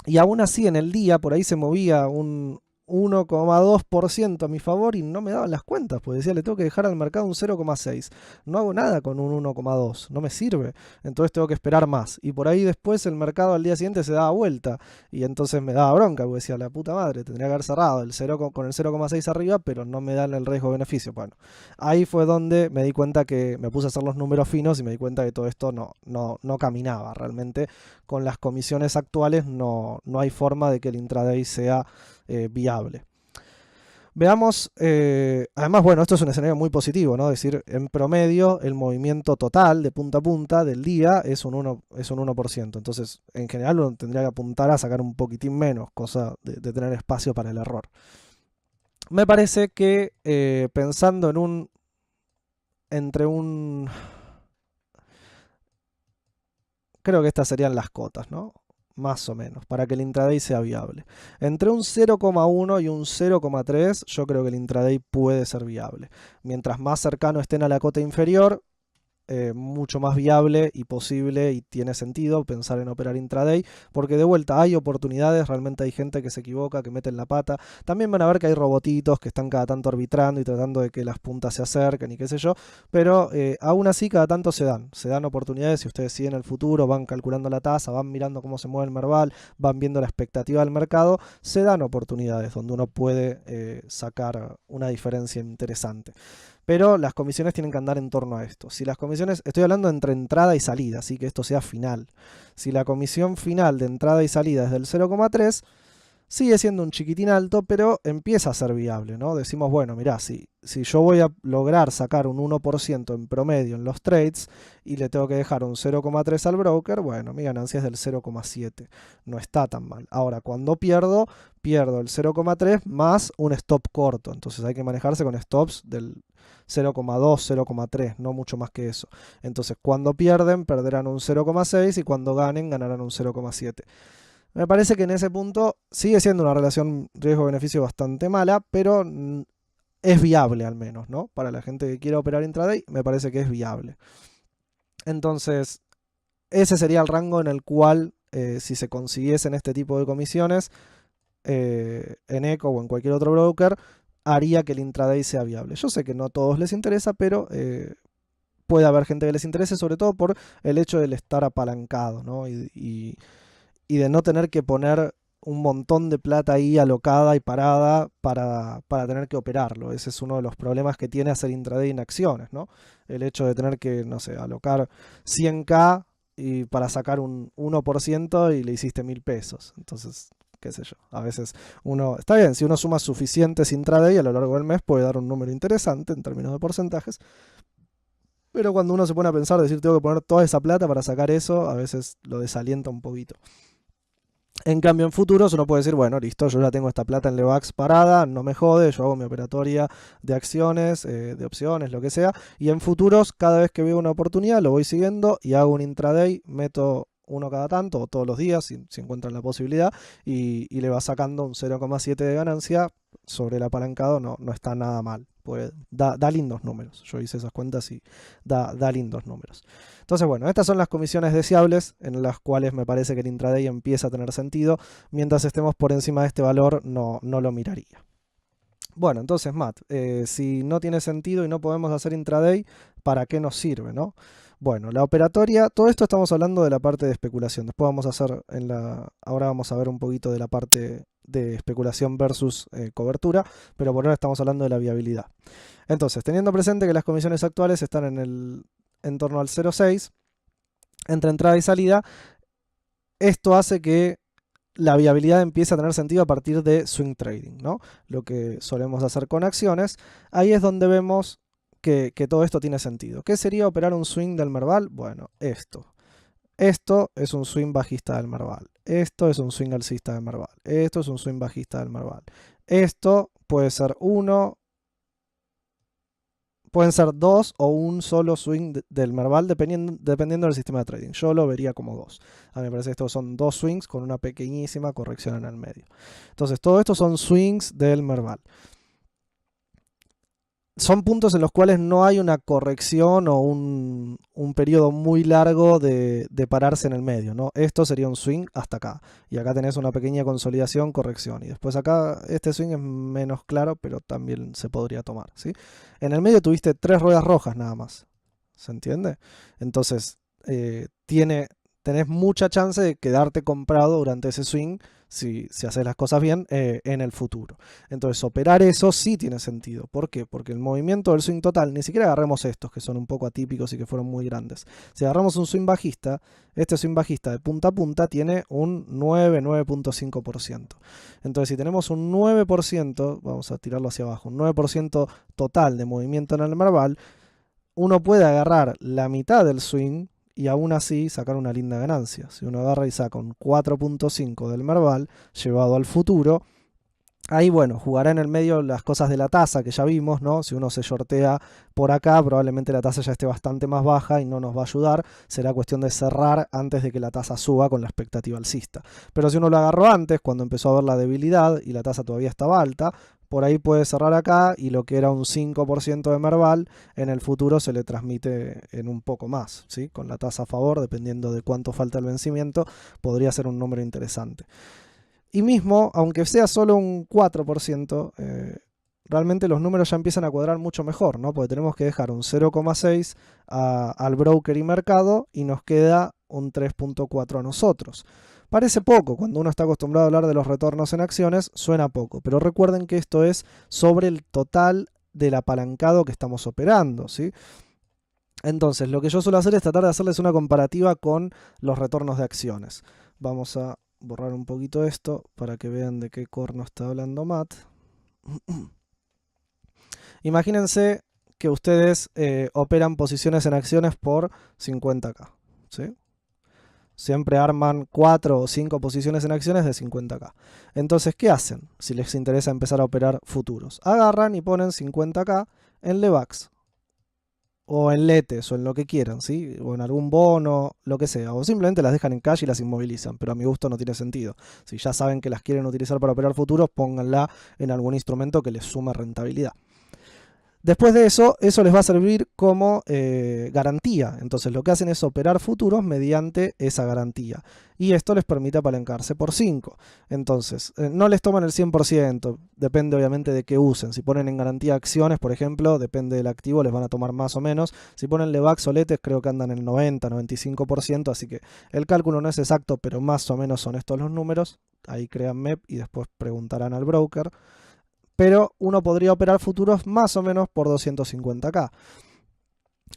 Y aún así en el día por ahí se movía un 1,2% a mi favor y no me daban las cuentas, pues decía, le tengo que dejar al mercado un 0,6. No hago nada con un 1,2, no me sirve. Entonces tengo que esperar más. Y por ahí después el mercado al día siguiente se daba vuelta. Y entonces me daba bronca, porque decía, la puta madre, tendría que haber cerrado el 0 con el 0,6 arriba, pero no me dan el riesgo-beneficio. Bueno, ahí fue donde me di cuenta que me puse a hacer los números finos y me di cuenta que todo esto no caminaba. Realmente con las comisiones actuales no hay forma de que el intraday sea viable. Veamos, además, bueno, esto es un escenario muy positivo, ¿no? Es decir, en promedio, el movimiento total de punta a punta del día es un 1%. Entonces, en general, uno tendría que apuntar a sacar un poquitín menos, cosa de tener espacio para el error. Me parece que pensando creo que estas serían las cotas, ¿no? Más o menos, para que el intraday sea viable. Entre un 0,1 y un 0,3 yo creo que el intraday puede ser viable. Mientras más cercano estén a la cota inferior, mucho más viable y posible y tiene sentido pensar en operar intraday, porque de vuelta hay oportunidades, realmente hay gente que se equivoca, que mete en la pata. También van a ver que hay robotitos que están cada tanto arbitrando y tratando de que las puntas se acerquen y qué sé yo, pero aún así cada tanto se dan oportunidades. Si ustedes siguen el futuro, van calculando la tasa, van mirando cómo se mueve el Merval, van viendo la expectativa del mercado, se dan oportunidades donde uno puede sacar una diferencia interesante. Pero las comisiones tienen que andar en torno a esto. Si las comisiones, estoy hablando entre entrada y salida, así que esto sea final. Si la comisión final de entrada y salida es del 0,3, sigue siendo un chiquitín alto, pero empieza a ser viable, ¿no? Decimos, bueno, mirá, si yo voy a lograr sacar un 1% en promedio en los trades y le tengo que dejar un 0,3 al broker, bueno, mi ganancia es del 0,7. No está tan mal. Ahora, cuando pierdo el 0,3 más un stop corto. Entonces hay que manejarse con stops del 0,2, 0,3, no mucho más que eso. Entonces, cuando pierden, perderán un 0,6 y cuando ganen, ganarán un 0,7. Me parece que en ese punto sigue siendo una relación riesgo-beneficio bastante mala, pero es viable al menos, ¿no? Para la gente que quiera operar intraday, me parece que es viable. Entonces, ese sería el rango en el cual, si se consiguiesen este tipo de comisiones, en Eco o en cualquier otro broker, haría que el intraday sea viable. Yo sé que no a todos les interesa, pero puede haber gente que les interese, sobre todo por el hecho del estar apalancado, ¿no? Y de no tener que poner un montón de plata ahí alocada y parada para tener que operarlo. Ese es uno de los problemas que tiene hacer intraday en acciones, ¿no? El hecho de tener que, no sé, alocar 100.000 y para sacar un 1% y le hiciste 1.000 pesos. Entonces, qué sé yo, a veces uno, está bien, si uno suma suficientes intraday a lo largo del mes puede dar un número interesante en términos de porcentajes, pero cuando uno se pone a pensar, decir tengo que poner toda esa plata para sacar eso, a veces lo desalienta un poquito. En cambio, en futuros uno puede decir, bueno, listo, yo ya tengo esta plata en Levax parada, no me jode, yo hago mi operatoria de acciones, de opciones, lo que sea, y en futuros, cada vez que veo una oportunidad, lo voy siguiendo y hago un intraday, meto uno cada tanto, o todos los días, si encuentran la posibilidad, y le va sacando un 0,7 de ganancia sobre el apalancado, no está nada mal. Pues da lindos números. Yo hice esas cuentas y da lindos números. Entonces, bueno, estas son las comisiones deseables en las cuales me parece que el intraday empieza a tener sentido. Mientras estemos por encima de este valor, no lo miraría. Bueno, entonces, Matt, si no tiene sentido y no podemos hacer intraday, ¿para qué nos sirve, no? Bueno, la operatoria, todo esto estamos hablando de la parte de especulación. Después vamos a hacer ahora vamos a ver un poquito de la parte de especulación versus cobertura, pero por ahora estamos hablando de la viabilidad. Entonces, teniendo presente que las comisiones actuales están en torno al 0,6 entre entrada y salida, esto hace que la viabilidad empieza a tener sentido a partir de swing trading, ¿no? Lo que solemos hacer con acciones. Ahí es donde vemos que todo esto tiene sentido. ¿Qué sería operar un swing del Merval? Bueno, esto. Esto es un swing bajista del Merval. Esto es un swing alcista del Merval. Esto es un swing bajista del Merval. Esto puede ser uno, pueden ser dos o un solo swing del Merval dependiendo del sistema de trading. Yo lo vería como dos. A mí me parece que estos son dos swings con una pequeñísima corrección en el medio. Entonces, todo esto son swings del Merval. son puntos en los cuales no hay una corrección o un periodo muy largo de pararse en el medio, ¿no? Esto sería un swing hasta acá. Y acá tenés una pequeña consolidación, corrección. Y después acá este swing es menos claro, pero también se podría tomar, ¿sí? En el medio tuviste 3 ruedas rojas nada más. ¿Se entiende? Entonces, tenés mucha chance de quedarte comprado durante ese swing si haces las cosas bien en el futuro. Entonces operar eso sí tiene sentido. ¿Por qué? Porque el movimiento del swing total, ni siquiera agarremos estos que son un poco atípicos y que fueron muy grandes. Si agarramos un swing bajista, este swing bajista de punta a punta tiene un 9,5%. Entonces si tenemos un 9%, vamos a tirarlo hacia abajo, un 9% total de movimiento en el Merval, uno puede agarrar la mitad del swing y aún así sacar una linda ganancia. Si uno agarra y saca un 4,5 del Merval llevado al futuro, ahí bueno, jugará en el medio las cosas de la tasa que ya vimos, ¿no? Si uno se shortea por acá, probablemente la tasa ya esté bastante más baja y no nos va a ayudar. Será cuestión de cerrar antes de que la tasa suba con la expectativa alcista. Pero si uno lo agarró antes, cuando empezó a ver la debilidad y la tasa todavía estaba alta, por ahí puede cerrar acá y lo que era un 5% de Merval, en el futuro se le transmite en un poco más, ¿sí? Con la tasa a favor, dependiendo de cuánto falta el vencimiento, podría ser un número interesante. Y mismo, aunque sea solo un 4%, realmente los números ya empiezan a cuadrar mucho mejor, ¿no? Porque tenemos que dejar un 0,6 al broker y mercado y nos queda un 3,4 a nosotros. Parece poco, cuando uno está acostumbrado a hablar de los retornos en acciones, suena poco, pero recuerden que esto es sobre el total del apalancado que estamos operando, ¿sí? Entonces, lo que yo suelo hacer es tratar de hacerles una comparativa con los retornos de acciones. Vamos a borrar un poquito esto para que vean de qué corno está hablando Matt. Imagínense que ustedes operan posiciones en acciones por 50k, ¿sí? Siempre arman 4 o 5 posiciones en acciones de 50k. Entonces, ¿qué hacen si les interesa empezar a operar futuros? Agarran y ponen 50k en Levax, o en letes, o en lo que quieran, ¿sí? O en algún bono, lo que sea. O simplemente las dejan en cash y las inmovilizan, pero a mi gusto no tiene sentido. Si ya saben que las quieren utilizar para operar futuros, pónganla en algún instrumento que les sume rentabilidad. Después de eso, eso les va a servir como garantía. Entonces lo que hacen es operar futuros mediante esa garantía. Y esto les permite apalancarse por 5. Entonces, no les toman el 100%, depende obviamente de qué usen. Si ponen en garantía acciones, por ejemplo, depende del activo, les van a tomar más o menos. Si ponen Levax o Letes, creo que andan en el 90-95%, así que el cálculo no es exacto, pero más o menos son estos los números. Ahí crean MEP y después preguntarán al broker. Pero uno podría operar futuros más o menos por 250k.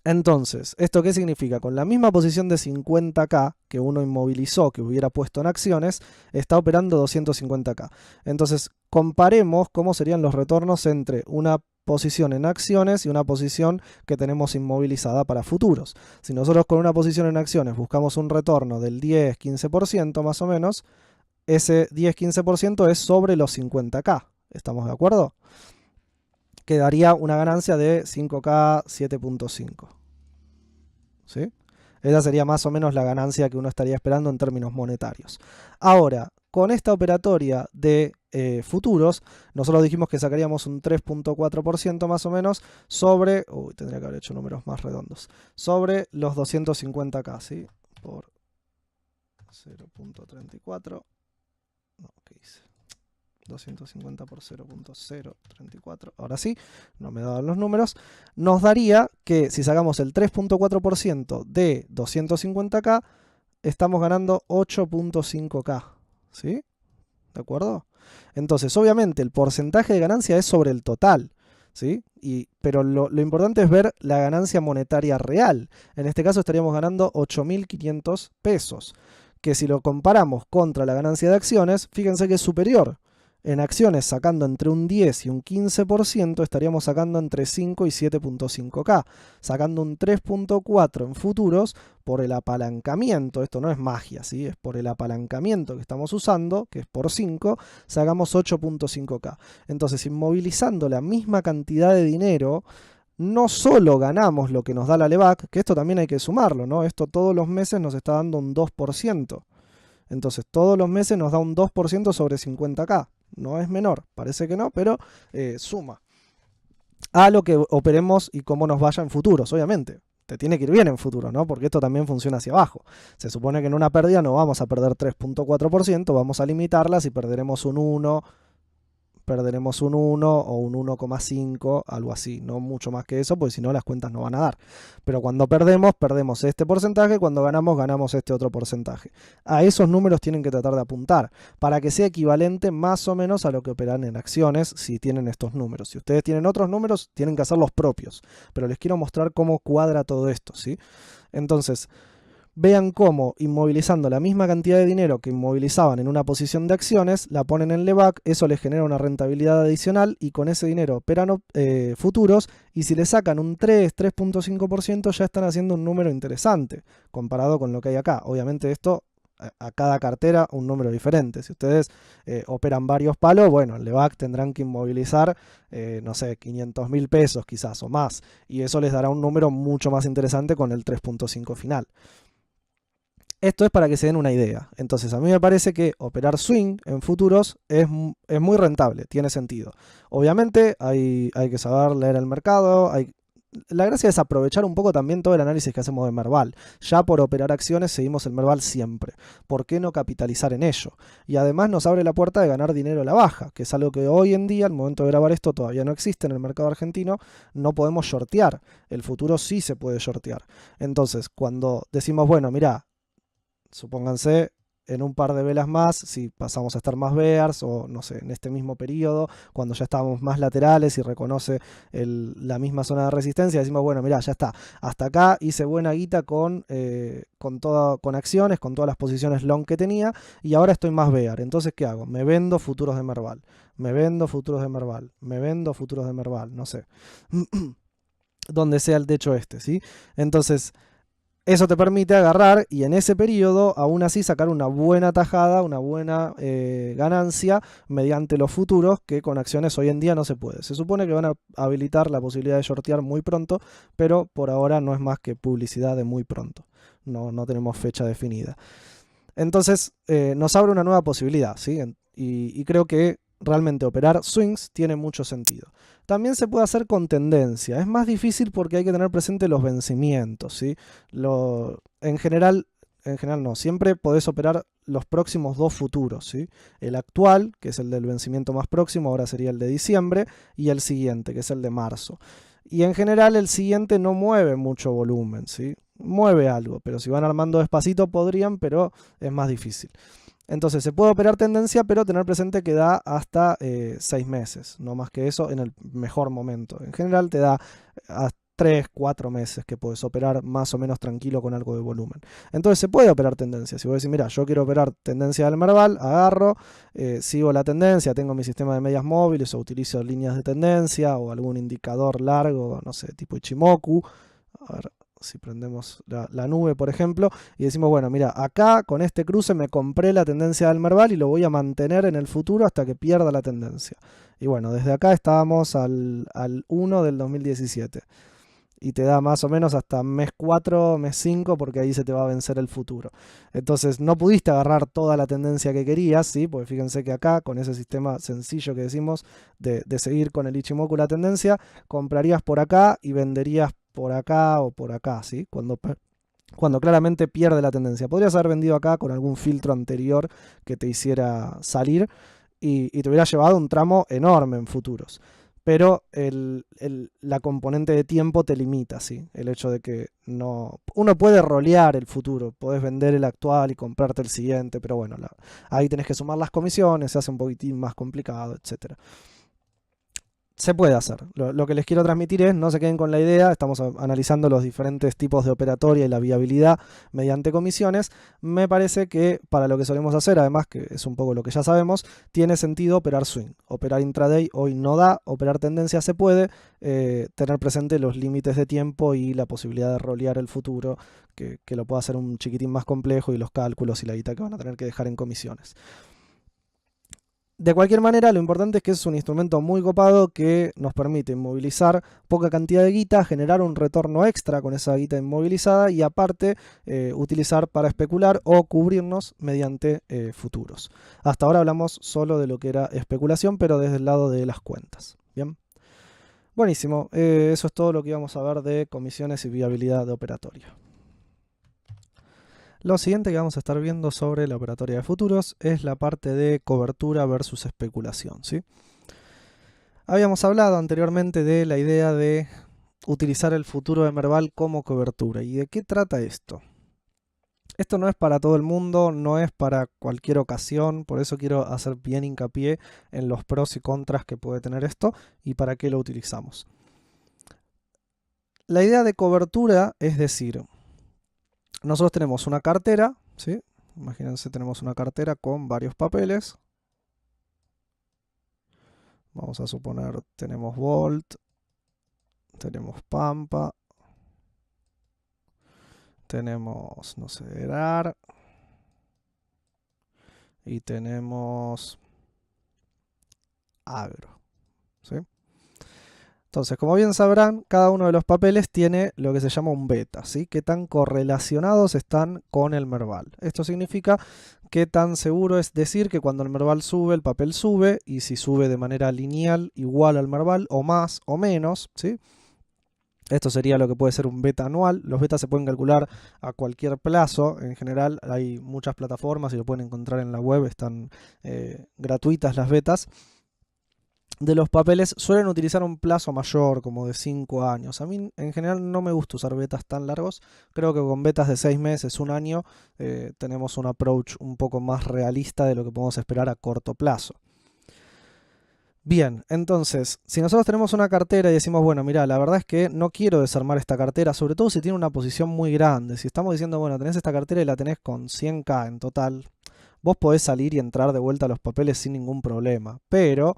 Entonces, ¿esto qué significa? Con la misma posición de 50k que uno inmovilizó, que hubiera puesto en acciones, está operando 250k. Entonces, comparemos cómo serían los retornos entre una posición en acciones y una posición que tenemos inmovilizada para futuros. Si nosotros con una posición en acciones buscamos un retorno del 10-15% más o menos, ese 10-15% es sobre los 50k. ¿Estamos de acuerdo? Quedaría una ganancia de 5k 7,5. ¿Sí? Esa sería más o menos la ganancia que uno estaría esperando en términos monetarios. Ahora, con esta operatoria de futuros, nosotros dijimos que sacaríamos un 3,4% más o menos sobre, tendría que haber hecho números más redondos, sobre los 250k, ¿sí? Por 0,34. No, ¿qué hice? 250 por 0,034, ahora sí, no me daban los números, nos daría que si sacamos el 3,4% de 250k, estamos ganando 8,5k, ¿sí? ¿De acuerdo? Entonces, obviamente, el porcentaje de ganancia es sobre el total, ¿sí? Pero lo importante es ver la ganancia monetaria real. En este caso estaríamos ganando 8.500 pesos, que si lo comparamos contra la ganancia de acciones, fíjense que es superior. En acciones, sacando entre un 10 y un 15%, estaríamos sacando entre 5 y 7,5k. Sacando un 3,4 en futuros, por el apalancamiento, esto no es magia, ¿sí? Es por el apalancamiento que estamos usando, que es por 5, sacamos 8,5k. Entonces, inmovilizando la misma cantidad de dinero, no solo ganamos lo que nos da la Levac, que esto también hay que sumarlo, ¿no? Esto todos los meses nos está dando un 2%. Entonces, todos los meses nos da un 2% sobre 50k. No es menor, parece que no, pero suma. a lo que operemos y cómo nos vaya en futuros, obviamente. Te tiene que ir bien en futuro, ¿no? Porque esto también funciona hacia abajo. Se supone que en una pérdida no vamos a perder 3,4%, vamos a limitarlas y perderemos un 1 o un 1,5, algo así, no mucho más que eso, porque si no las cuentas no van a dar. Pero cuando perdemos este porcentaje, cuando ganamos este otro porcentaje. A esos números tienen que tratar de apuntar, para que sea equivalente más o menos a lo que operan en acciones si tienen estos números. Si ustedes tienen otros números, tienen que hacer los propios, pero les quiero mostrar cómo cuadra todo esto, ¿sí? Entonces, vean cómo inmovilizando la misma cantidad de dinero que inmovilizaban en una posición de acciones, la ponen en LEVAC, eso les genera una rentabilidad adicional y con ese dinero operan futuros y si le sacan un 3,5% ya están haciendo un número interesante comparado con lo que hay acá. Obviamente esto a cada cartera un número diferente. Si ustedes operan varios palos, bueno, en LEVAC tendrán que inmovilizar, no sé, 500.000 pesos quizás o más y eso les dará un número mucho más interesante con el 3,5 final. Esto es para que se den una idea. Entonces, a mí me parece que operar swing en futuros es muy rentable, tiene sentido. Obviamente, hay que saber leer el mercado. La gracia es aprovechar un poco también todo el análisis que hacemos de Merval. Ya por operar acciones seguimos el Merval siempre. ¿Por qué no capitalizar en ello? Y además nos abre la puerta de ganar dinero a la baja, que es algo que hoy en día, al momento de grabar esto, todavía no existe en el mercado argentino. No podemos shortear. El futuro sí se puede shortear. Entonces, cuando decimos, bueno, mira, supónganse en un par de velas más, si pasamos a estar más bears o no sé, en este mismo periodo, cuando ya estábamos más laterales y reconoce la misma zona de resistencia, decimos, bueno, mirá, ya está, hasta acá hice buena guita con acciones, con todas las posiciones long que tenía y ahora estoy más bear. Entonces, ¿qué hago? Me vendo futuros de Merval, me vendo futuros de Merval, me vendo futuros de Merval, no sé, donde sea el techo este, ¿sí? Entonces, eso te permite agarrar y en ese periodo aún así sacar una buena tajada, una buena ganancia mediante los futuros que con acciones hoy en día no se puede. Se supone que van a habilitar la posibilidad de shortear muy pronto, pero por ahora no es más que publicidad de muy pronto. No tenemos fecha definida. Entonces nos abre una nueva posibilidad, ¿sí? Y creo que realmente operar swings tiene mucho sentido. También se puede hacer con tendencia. Es más difícil porque hay que tener presente los vencimientos, ¿sí? En general no. Siempre podés operar los próximos dos futuros, ¿sí? El actual, que es el del vencimiento más próximo, ahora sería el de diciembre, y el siguiente, que es el de marzo. Y en general el siguiente no mueve mucho volumen, ¿sí? Mueve algo, pero si van armando despacito podrían, pero es más difícil. Entonces se puede operar tendencia, pero tener presente que da hasta 6 meses, no más que eso en el mejor momento. En general te da hasta 3, 4 meses que puedes operar más o menos tranquilo con algo de volumen. Entonces se puede operar tendencia. Si vos decís, mira, yo quiero operar tendencia del Merval, agarro, sigo la tendencia, tengo mi sistema de medias móviles o utilizo líneas de tendencia o algún indicador largo, no sé, tipo Ichimoku. A ver, si prendemos la nube, por ejemplo, y decimos, bueno, mira, acá con este cruce me compré la tendencia del Merval y lo voy a mantener en el futuro hasta que pierda la tendencia. Y bueno, desde acá estábamos al 1 del 2017. Y te da más o menos hasta mes 4, mes 5, porque ahí se te va a vencer el futuro. Entonces no pudiste agarrar toda la tendencia que querías, ¿sí? Porque fíjense que acá, con ese sistema sencillo que decimos de seguir con el Ichimoku la tendencia, comprarías por acá y venderías por acá o por acá, ¿sí? Cuando claramente pierde la tendencia. Podrías haber vendido acá con algún filtro anterior que te hiciera salir y te hubiera llevado un tramo enorme en futuros. Pero la componente de tiempo te limita, ¿sí? El hecho de que no... Uno puede rolear el futuro, podés vender el actual y comprarte el siguiente, pero bueno, ahí tenés que sumar las comisiones, se hace un poquitín más complicado, etcétera. Se puede hacer. Lo que les quiero transmitir es, no se queden con la idea, estamos analizando los diferentes tipos de operatoria y la viabilidad mediante comisiones. Me parece que para lo que solemos hacer, además que es un poco lo que ya sabemos, tiene sentido operar swing. Operar intraday hoy no da, operar tendencia se puede, tener presente los límites de tiempo y la posibilidad de rolear el futuro, que lo pueda hacer un chiquitín más complejo y los cálculos y la guita que van a tener que dejar en comisiones. De cualquier manera, lo importante es que es un instrumento muy copado que nos permite inmovilizar poca cantidad de guita, generar un retorno extra con esa guita inmovilizada y aparte utilizar para especular o cubrirnos mediante futuros. Hasta ahora hablamos solo de lo que era especulación, pero desde el lado de las cuentas. Bien. Buenísimo, eso es todo lo que íbamos a ver de comisiones y viabilidad de operatoria. Lo siguiente que vamos a estar viendo sobre la operatoria de futuros es la parte de cobertura versus especulación, ¿sí? Habíamos hablado anteriormente de la idea de utilizar el futuro de Merval como cobertura. ¿Y de qué trata esto? Esto no es para todo el mundo, no es para cualquier ocasión, por eso quiero hacer bien hincapié en los pros y contras que puede tener esto y para qué lo utilizamos. La idea de cobertura es decir, nosotros tenemos una cartera, ¿sí? Imagínense, tenemos una cartera con varios papeles. Vamos a suponer, tenemos Volt, tenemos Pampa, tenemos, no sé, ERAR y tenemos Agro, ¿sí? Entonces, como bien sabrán, cada uno de los papeles tiene lo que se llama un beta, ¿sí? Qué tan correlacionados están con el Merval. Esto significa qué tan seguro es decir que cuando el Merval sube, el papel sube, y si sube de manera lineal, igual al Merval, o más o menos, ¿sí? Esto sería lo que puede ser un beta anual. Los betas se pueden calcular a cualquier plazo. En general hay muchas plataformas y lo pueden encontrar en la web, están gratuitas las betas. De los papeles suelen utilizar un plazo mayor, como de 5 años. A mí en general no me gusta usar betas tan largos. Creo que con betas de 6 meses, un año, tenemos un approach un poco más realista de lo que podemos esperar a corto plazo. Bien, entonces, si nosotros tenemos una cartera y decimos, bueno, mira, la verdad es que no quiero desarmar esta cartera, sobre todo si tiene una posición muy grande. Si estamos diciendo, bueno, tenés esta cartera y la tenés con 100K en total, vos podés salir y entrar de vuelta a los papeles sin ningún problema. Pero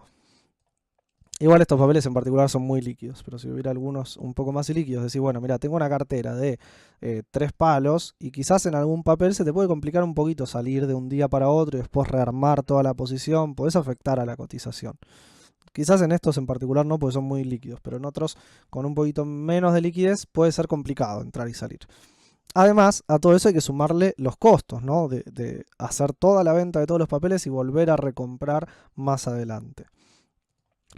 igual estos papeles en particular son muy líquidos, pero si hubiera algunos un poco más líquidos, decir, bueno, mira, tengo una cartera de 3 palos y quizás en algún papel se te puede complicar un poquito salir de un día para otro y después rearmar toda la posición, podés afectar a la cotización. Quizás en estos en particular no, porque son muy líquidos, pero en otros con un poquito menos de liquidez puede ser complicado entrar y salir. Además, a todo eso hay que sumarle los costos, ¿no? De hacer toda la venta de todos los papeles y volver a recomprar más adelante.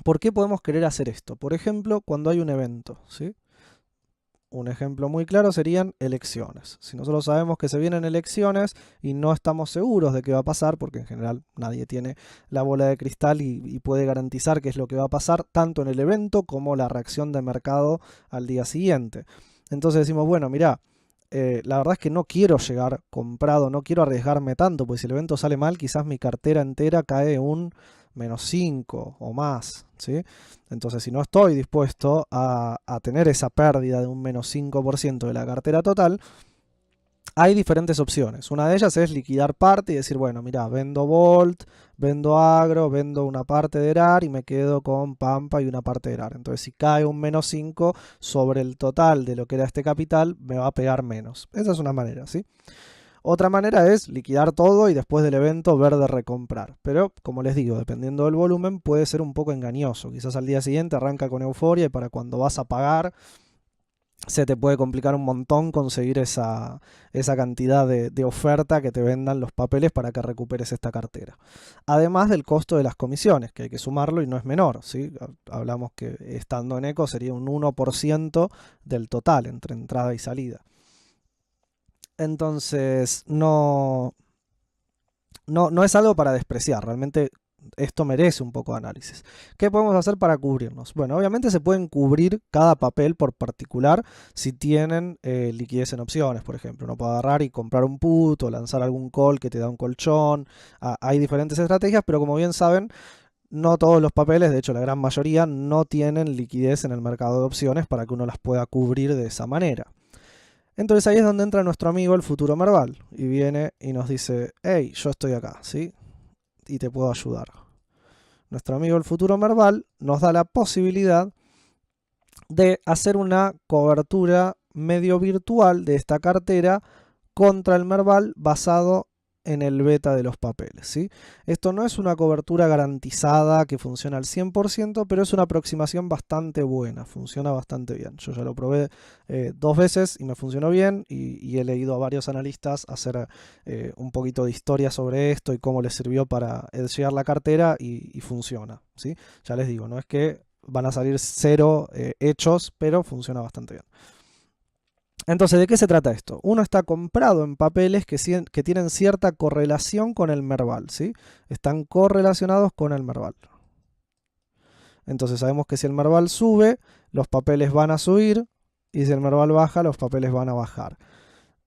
¿Por qué podemos querer hacer esto? Por ejemplo, cuando hay un evento, ¿sí? Un ejemplo muy claro serían elecciones. Si nosotros sabemos que se vienen elecciones y no estamos seguros de qué va a pasar, porque en general nadie tiene la bola de cristal y puede garantizar qué es lo que va a pasar, tanto en el evento como la reacción de mercado al día siguiente. Entonces decimos, bueno, mira, la verdad es que no quiero llegar comprado, no quiero arriesgarme tanto, porque si el evento sale mal, quizás mi cartera entera cae un -5 o más, ¿sí? Entonces, si no estoy dispuesto a tener esa pérdida de un -5% de la cartera total, hay diferentes opciones. Una de ellas es liquidar parte y decir, bueno, mira, vendo Volt, vendo Agro, vendo una parte de ERAR y me quedo con Pampa y una parte de ERAR. Entonces, si cae un -5 sobre el total de lo que era este capital, me va a pegar menos. Esa es una manera, ¿sí? Otra manera es liquidar todo y después del evento ver de recomprar. Pero, como les digo, dependiendo del volumen puede ser un poco engañoso. Quizás al día siguiente arranca con euforia y para cuando vas a pagar se te puede complicar un montón conseguir esa cantidad de oferta que te vendan los papeles para que recuperes esta cartera. Además del costo de las comisiones, que hay que sumarlo y no es menor, ¿sí? Hablamos que estando en eco sería un 1% del total entre entrada y salida. Entonces, no es algo para despreciar, realmente esto merece un poco de análisis. ¿Qué podemos hacer para cubrirnos? Bueno, obviamente se pueden cubrir cada papel por particular si tienen liquidez en opciones, por ejemplo. Uno puede agarrar y comprar un put o lanzar algún call que te da un colchón. Hay diferentes estrategias, pero como bien saben, no todos los papeles, de hecho la gran mayoría, no tienen liquidez en el mercado de opciones para que uno las pueda cubrir de esa manera. Entonces ahí es donde entra nuestro amigo el futuro Merval y viene y nos dice, hey, yo estoy acá, ¿sí? Y te puedo ayudar. Nuestro amigo el futuro Merval nos da la posibilidad de hacer una cobertura medio virtual de esta cartera contra el Merval basado en el beta de los papeles, ¿sí? Esto no es una cobertura garantizada que funciona al 100%, pero es una aproximación bastante buena, funciona bastante bien. Yo ya lo probé 2 veces y me funcionó bien y he leído a varios analistas hacer un poquito de historia sobre esto y cómo les sirvió para edgear la cartera y funciona, ¿sí? Ya les digo, no es que van a salir 0 hechos, pero funciona bastante bien. Entonces, ¿de qué se trata esto? Uno está comprado en papeles que tienen cierta correlación con el Merval, ¿sí? Están correlacionados con el Merval. Entonces sabemos que si el Merval sube, los papeles van a subir, y si el Merval baja, los papeles van a bajar.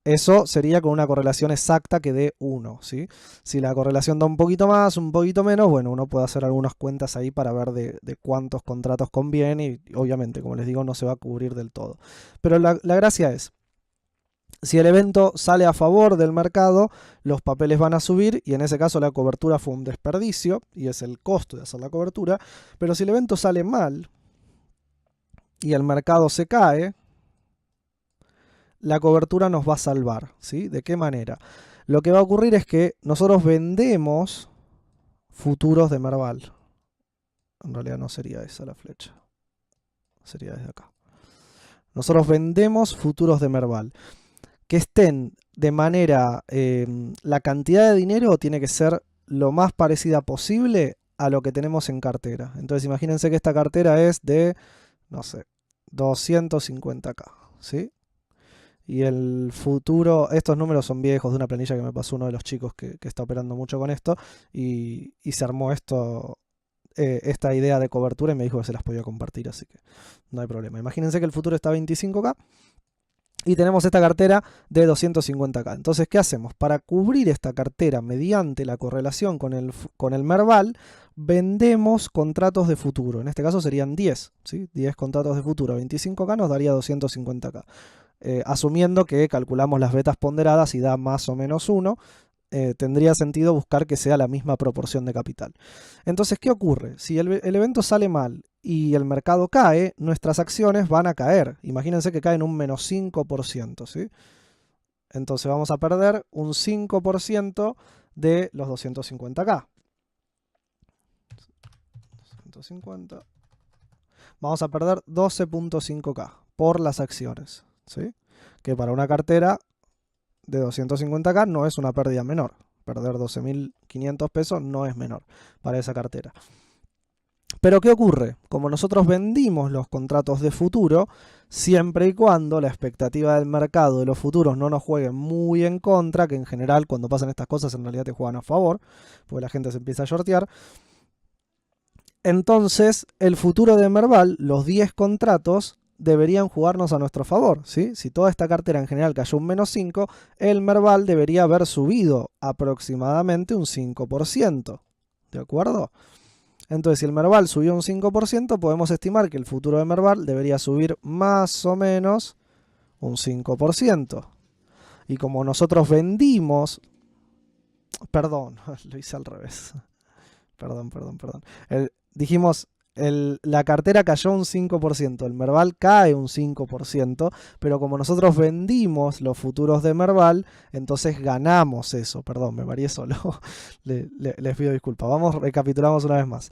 Eso sería con una correlación exacta que dé 1, ¿sí? Si la correlación da un poquito más, un poquito menos, bueno, uno puede hacer algunas cuentas ahí para ver de cuántos contratos conviene y obviamente, como les digo, no se va a cubrir del todo. Pero la gracia es, si el evento sale a favor del mercado, los papeles van a subir y en ese caso la cobertura fue un desperdicio y es el costo de hacer la cobertura. Pero si el evento sale mal y el mercado se cae, la cobertura nos va a salvar, ¿sí? ¿De qué manera? Lo que va a ocurrir es que nosotros vendemos futuros de Merval. En realidad no sería esa la flecha. Sería desde acá. Nosotros vendemos futuros de Merval. Que estén de manera... la cantidad de dinero tiene que ser lo más parecida posible a lo que tenemos en cartera. Entonces imagínense que esta cartera es de, no sé, 250k, ¿sí? Y el futuro, estos números son viejos de una planilla que me pasó uno de los chicos que está operando mucho con esto y se armó esta idea de cobertura y me dijo que se las podía compartir, así que no hay problema. Imagínense que el futuro está a 25k y tenemos esta cartera de 250k. Entonces, ¿qué hacemos? Para cubrir esta cartera mediante la correlación con el Merval, vendemos contratos de futuro. En este caso serían 10, ¿sí? 10 contratos de futuro a 25k nos daría 250k. Asumiendo que calculamos las betas ponderadas y da más o menos 1, tendría sentido buscar que sea la misma proporción de capital. Entonces, ¿qué ocurre? Si el evento sale mal y el mercado cae, nuestras acciones van a caer. Imagínense que caen un menos 5%, ¿sí? Entonces vamos a perder un 5% de los 250k. 250. Vamos a perder 12.5k por las acciones, ¿sí? Que para una cartera de 250k no es una pérdida menor. Perder 12.500 pesos no es menor para esa cartera. Pero ¿qué ocurre? Como nosotros vendimos los contratos de futuro, siempre y cuando la expectativa del mercado de los futuros no nos juegue muy en contra, que en general cuando pasan estas cosas en realidad te juegan a favor, porque la gente se empieza a shortear, entonces el futuro de Merval, los 10 contratos, deberían jugarnos a nuestro favor, ¿sí? Si toda esta cartera en general cayó un menos 5, el Merval debería haber subido aproximadamente un 5%, ¿de acuerdo? Entonces, si el Merval subió un 5%, podemos estimar que el futuro de Merval debería subir más o menos un 5%. Y como nosotros vendimos... Perdón, lo hice al revés. Perdón. Dijimos, la cartera cayó un 5%, el Merval cae un 5%, pero como nosotros vendimos los futuros de Merval, entonces ganamos eso. Perdón, me mareé solo. Les pido disculpas. Recapitulamos una vez más.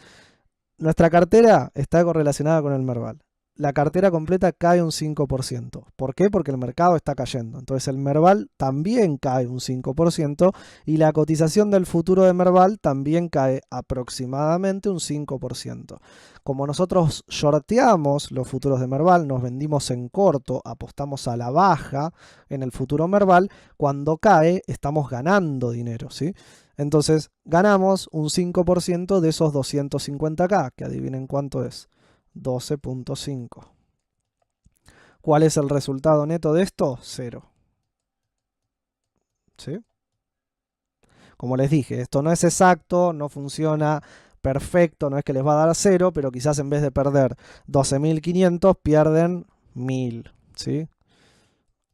Nuestra cartera está correlacionada con el Merval. La cartera completa cae un 5%. ¿Por qué? Porque el mercado está cayendo. Entonces el Merval también cae un 5% y la cotización del futuro de Merval también cae aproximadamente un 5%. Como nosotros shorteamos los futuros de Merval, nos vendimos en corto, apostamos a la baja en el futuro Merval, cuando cae estamos ganando dinero, ¿sí? Entonces ganamos un 5% de esos 250k, que adivinen cuánto es. 12.5. ¿Cuál es el resultado neto de esto? 0. ¿Sí? Como les dije, esto no es exacto, no funciona perfecto, no es que les va a dar 0, pero quizás en vez de perder 12.500 pierden 1.000, ¿sí?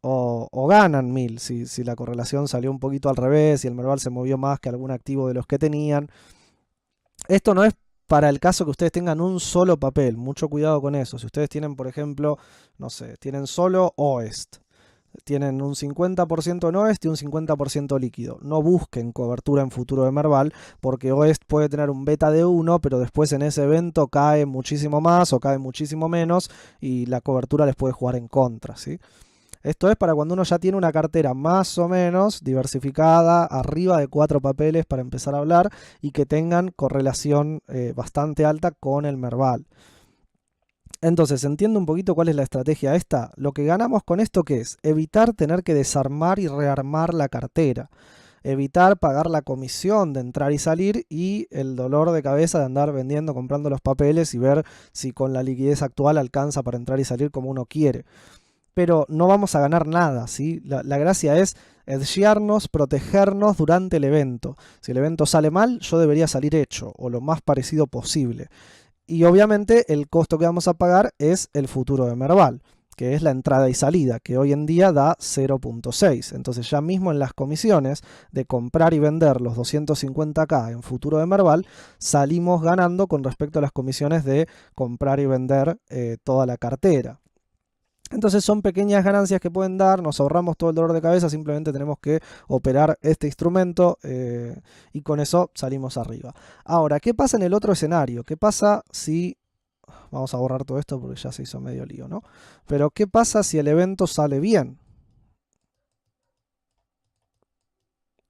O ganan 1.000 si la correlación salió un poquito al revés y el Merval se movió más que algún activo de los que tenían. Esto no es para el caso que ustedes tengan un solo papel, mucho cuidado con eso. Si ustedes tienen, por ejemplo, no sé, tienen solo OEST, tienen un 50% en OEST y un 50% líquido. No busquen cobertura en futuro de Merval, porque OEST puede tener un beta de 1, pero después en ese evento cae muchísimo más o cae muchísimo menos y la cobertura les puede jugar en contra, ¿sí? Esto es para cuando uno ya tiene una cartera más o menos diversificada, arriba de 4 papeles para empezar a hablar y que tengan correlación bastante alta con el Merval. Entonces, ¿entiende un poquito cuál es la estrategia esta? Lo que ganamos con esto, ¿qué es? Evitar tener que desarmar y rearmar la cartera. Evitar pagar la comisión de entrar y salir y el dolor de cabeza de andar vendiendo, comprando los papeles y ver si con la liquidez actual alcanza para entrar y salir como uno quiere. Pero no vamos a ganar nada, ¿sí? La gracia es edgearnos, protegernos durante el evento. Si el evento sale mal, yo debería salir hecho o lo más parecido posible. Y obviamente el costo que vamos a pagar es el futuro de Merval, que es la entrada y salida, que hoy en día da 0.6. Entonces ya mismo en las comisiones de comprar y vender los 250K en futuro de Merval, salimos ganando con respecto a las comisiones de comprar y vender toda la cartera. Entonces son pequeñas ganancias que pueden dar, nos ahorramos todo el dolor de cabeza, simplemente tenemos que operar este instrumento y con eso salimos arriba. Ahora, ¿qué pasa en el otro escenario? ¿Qué pasa si... Vamos a borrar todo esto porque ya se hizo medio lío, ¿no? Pero ¿qué pasa si el evento sale bien?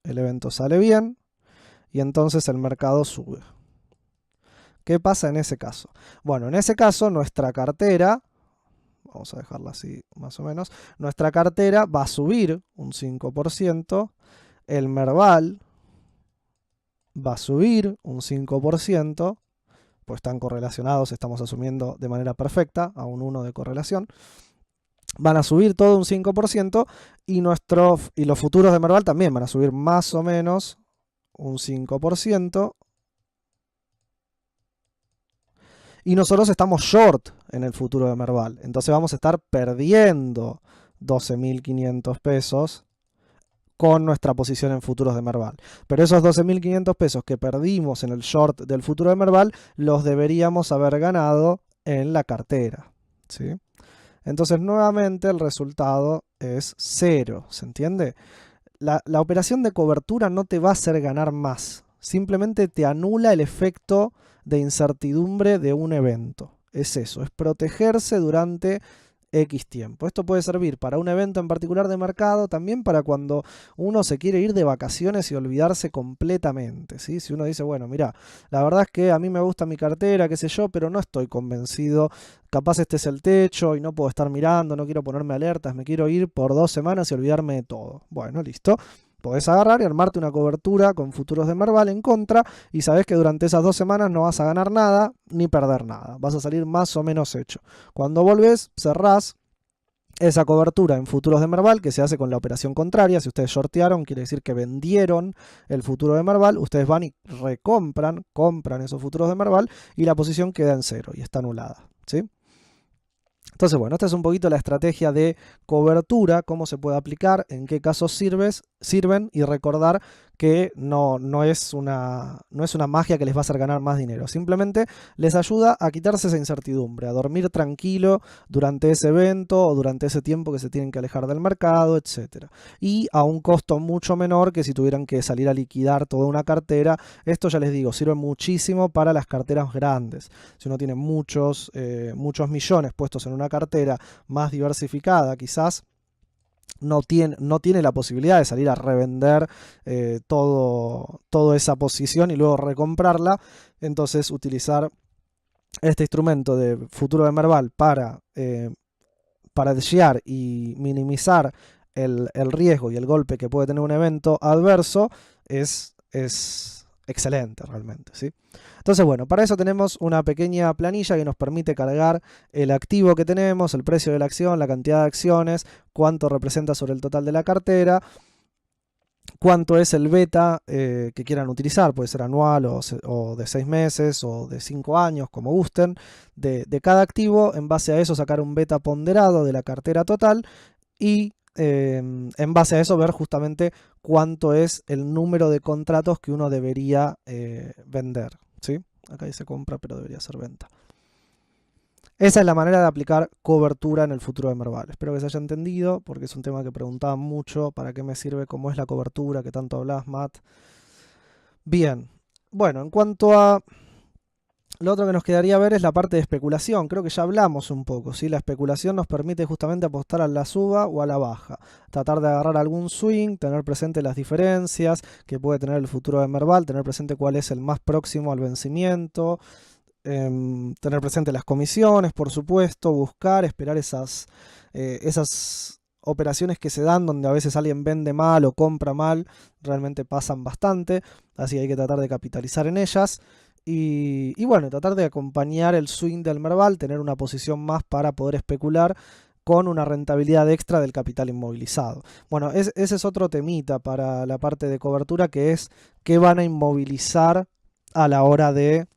El evento sale bien y entonces el mercado sube. ¿Qué pasa en ese caso? Bueno, en ese caso nuestra cartera... Vamos a dejarla así más o menos. Nuestra cartera va a subir un 5%. El Merval va a subir un 5%. Pues están correlacionados, estamos asumiendo de manera perfecta a un 1 de correlación. Van a subir todo un 5% y los futuros de Merval también van a subir más o menos un 5%. Y nosotros estamos short en el futuro de Merval. Entonces vamos a estar perdiendo 12.500 pesos con nuestra posición en futuros de Merval. Pero esos 12.500 pesos que perdimos en el short del futuro de Merval los deberíamos haber ganado en la cartera, ¿sí? Entonces nuevamente el resultado es 0, ¿se entiende? La operación de cobertura no te va a hacer ganar más, simplemente te anula el efecto de incertidumbre de un evento. Es eso, es protegerse durante X tiempo. Esto puede servir para un evento en particular de mercado, también para cuando uno se quiere ir de vacaciones y olvidarse completamente, ¿sí? Si uno dice, bueno, mira, la verdad es que a mí me gusta mi cartera, qué sé yo, pero no estoy convencido, capaz este es el techo y no puedo estar mirando, no quiero ponerme alertas, me quiero ir por 2 semanas y olvidarme de todo. Bueno, listo. Podés agarrar y armarte una cobertura con futuros de Merval en contra y sabés que durante esas 2 semanas no vas a ganar nada ni perder nada. Vas a salir más o menos hecho. Cuando volvés, cerrás esa cobertura en futuros de Merval que se hace con la operación contraria. Si ustedes shortearon, quiere decir que vendieron el futuro de Merval. Ustedes van y compran esos futuros de Merval y la posición queda en 0 y está anulada, ¿sí? Entonces, bueno, esta es un poquito la estrategia de cobertura, cómo se puede aplicar, en qué casos sirven y recordar que no es una magia que les va a hacer ganar más dinero. Simplemente les ayuda a quitarse esa incertidumbre, a dormir tranquilo durante ese evento o durante ese tiempo que se tienen que alejar del mercado, etc. Y a un costo mucho menor que si tuvieran que salir a liquidar toda una cartera. Esto ya les digo, sirve muchísimo para las carteras grandes. Si uno tiene muchos millones puestos en una cartera más diversificada, quizás no tiene la posibilidad de salir a revender toda esa posición y luego recomprarla. Entonces utilizar este instrumento de futuro de Merval para hedgear y minimizar el riesgo y el golpe que puede tener un evento adverso es excelente realmente, ¿sí? Entonces, bueno, para eso tenemos una pequeña planilla que nos permite cargar el activo que tenemos, el precio de la acción, la cantidad de acciones, cuánto representa sobre el total de la cartera, cuánto es el beta que quieran utilizar, puede ser anual o de 6 meses o de 5 años, como gusten, de cada activo. En base a eso sacar un beta ponderado de la cartera total y en base a eso ver justamente cuánto es el número de contratos que uno debería vender, ¿sí? Acá dice compra, pero debería ser venta. Esa es la manera de aplicar cobertura en el futuro de Merval. Espero que se haya entendido, porque es un tema que preguntaban mucho, ¿para qué me sirve? ¿Cómo es la cobertura? ¿Qué tanto hablas, Matt? Bien, bueno, en cuanto a... Lo otro que nos quedaría ver es la parte de especulación. Creo que ya hablamos un poco, ¿sí? La especulación nos permite justamente apostar a la suba o a la baja. Tratar de agarrar algún swing, tener presente las diferencias que puede tener el futuro de Merval, tener presente cuál es el más próximo al vencimiento. tener presente las comisiones, por supuesto, buscar, esperar esas operaciones que se dan donde a veces alguien vende mal o compra mal, realmente pasan bastante, así que hay que tratar de capitalizar en ellas. Y bueno, tratar de acompañar el swing del Merval, tener una posición más para poder especular con una rentabilidad extra del capital inmovilizado. Bueno, ese es otro temita para la parte de cobertura, que es qué van a inmovilizar a la hora de...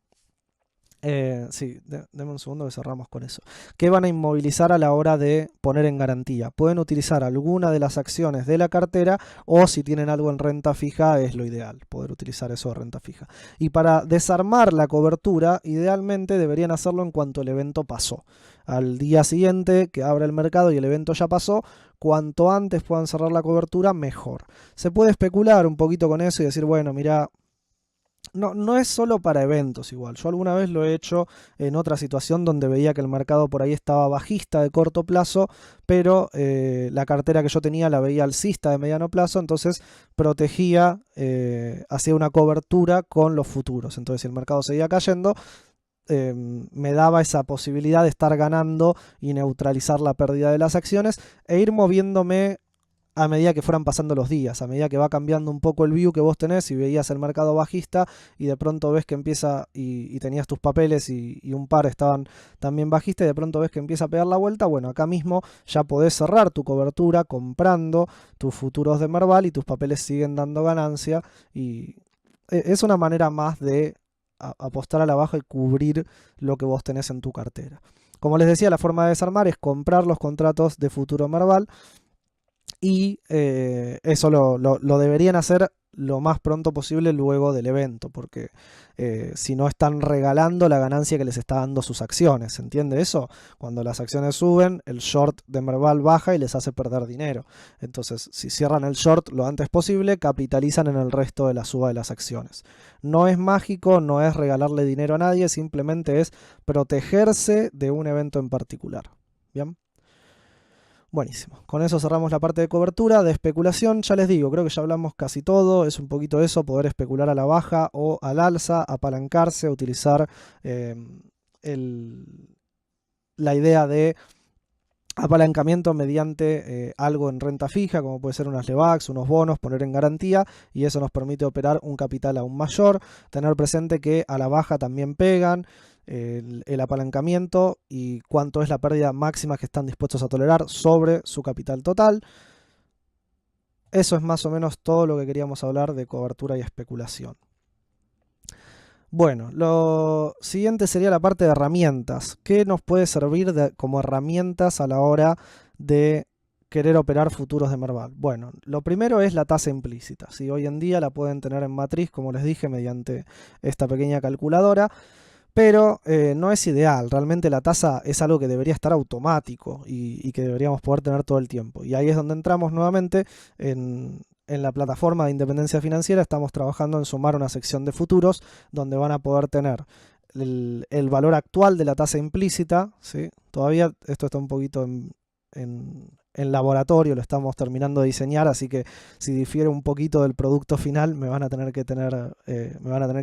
sí, deme un segundo que cerramos con eso. ¿Qué van a inmovilizar a la hora de poner en garantía? Pueden utilizar alguna de las acciones de la cartera, o si tienen algo en renta fija es lo ideal, poder utilizar eso de renta fija. Y para desarmar la cobertura, idealmente deberían hacerlo en cuanto el evento pasó. Al día siguiente que abra el mercado y el evento ya pasó, cuanto antes puedan cerrar la cobertura, mejor. Se puede especular un poquito con eso y decir, bueno, mira, no es solo para eventos igual. Yo alguna vez lo he hecho en otra situación donde veía que el mercado por ahí estaba bajista de corto plazo, pero la cartera que yo tenía la veía alcista de mediano plazo, entonces protegía, hacía una cobertura con los futuros. Entonces si el mercado seguía cayendo, me daba esa posibilidad de estar ganando y neutralizar la pérdida de las acciones e ir moviéndome a medida que fueran pasando los días, a medida que va cambiando un poco el view que vos tenés y veías el mercado bajista y de pronto ves que empieza y tenías tus papeles y un par estaban también bajistas y de pronto ves que empieza a pegar la vuelta, bueno, acá mismo ya podés cerrar tu cobertura comprando tus futuros de Merval y tus papeles siguen dando ganancia y es una manera más de apostar a la baja y cubrir lo que vos tenés en tu cartera. Como les decía, la forma de desarmar es comprar los contratos de futuro Merval. Y eso lo deberían hacer lo más pronto posible luego del evento, porque si no están regalando la ganancia que les está dando sus acciones, ¿se entiende eso? Cuando las acciones suben, el short de Merval baja y les hace perder dinero. Entonces, si cierran el short lo antes posible, capitalizan en el resto de la suba de las acciones. No es mágico, no es regalarle dinero a nadie, simplemente es protegerse de un evento en particular. ¿Bien? Buenísimo, con eso cerramos la parte de cobertura. De especulación, ya les digo, creo que ya hablamos casi todo, es un poquito eso, poder especular a la baja o al alza, apalancarse, utilizar la idea de apalancamiento mediante algo en renta fija, como puede ser unas LEVAX, unos bonos, poner en garantía, y eso nos permite operar un capital aún mayor. Tener presente que a la baja también pegan el apalancamiento y cuánto es la pérdida máxima que están dispuestos a tolerar sobre su capital total. Eso es más o menos todo lo que queríamos hablar de cobertura y especulación. Bueno, lo siguiente sería la parte de herramientas. ¿Qué nos puede servir como herramientas a la hora de querer operar futuros de Merval? Bueno, lo primero es la tasa implícita. ¿Sí? Hoy en día la pueden tener en matriz, como les dije, mediante esta pequeña calculadora. Pero no es ideal, realmente la tasa es algo que debería estar automático y que deberíamos poder tener todo el tiempo. Y ahí es donde entramos nuevamente en la plataforma de Independencia Financiera. Estamos trabajando en sumar una sección de futuros donde van a poder tener el valor actual de la tasa implícita, ¿sí? Todavía esto está un poquito en laboratorio, lo estamos terminando de diseñar, así que si difiere un poquito del producto final me van a tener que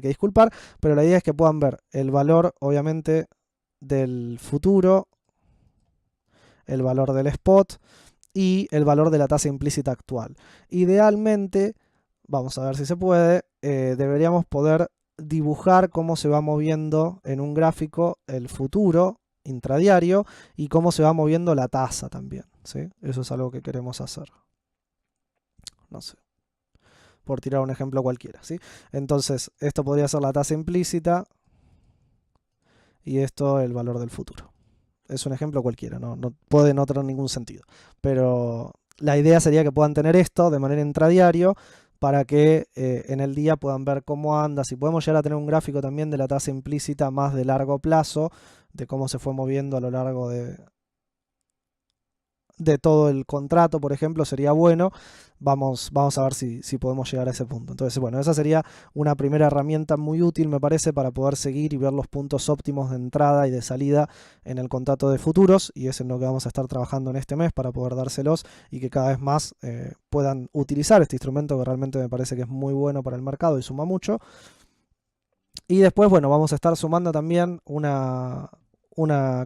disculpar, pero la idea es que puedan ver el valor, obviamente, del futuro, el valor del spot y el valor de la tasa implícita actual. Idealmente, vamos a ver si se puede, deberíamos poder dibujar cómo se va moviendo en un gráfico el futuro intradiario y cómo se va moviendo la tasa también, ¿sí? Eso es algo que queremos hacer. No sé, por tirar un ejemplo cualquiera, ¿sí? Entonces, esto podría ser la tasa implícita y esto el valor del futuro. Es un ejemplo cualquiera, no puede no tener ningún sentido. Pero la idea sería que puedan tener esto de manera intradiario para que en el día puedan ver cómo anda. Si podemos llegar a tener un gráfico también de la tasa implícita más de largo plazo, de cómo se fue moviendo a lo largo de todo el contrato, por ejemplo, sería bueno. Vamos a ver si podemos llegar a ese punto. Entonces, bueno, esa sería una primera herramienta muy útil, me parece, para poder seguir y ver los puntos óptimos de entrada y de salida en el contrato de futuros, y es en lo que vamos a estar trabajando en este mes para poder dárselos y que cada vez más puedan utilizar este instrumento que realmente me parece que es muy bueno para el mercado y suma mucho. Y después, bueno, vamos a estar sumando también una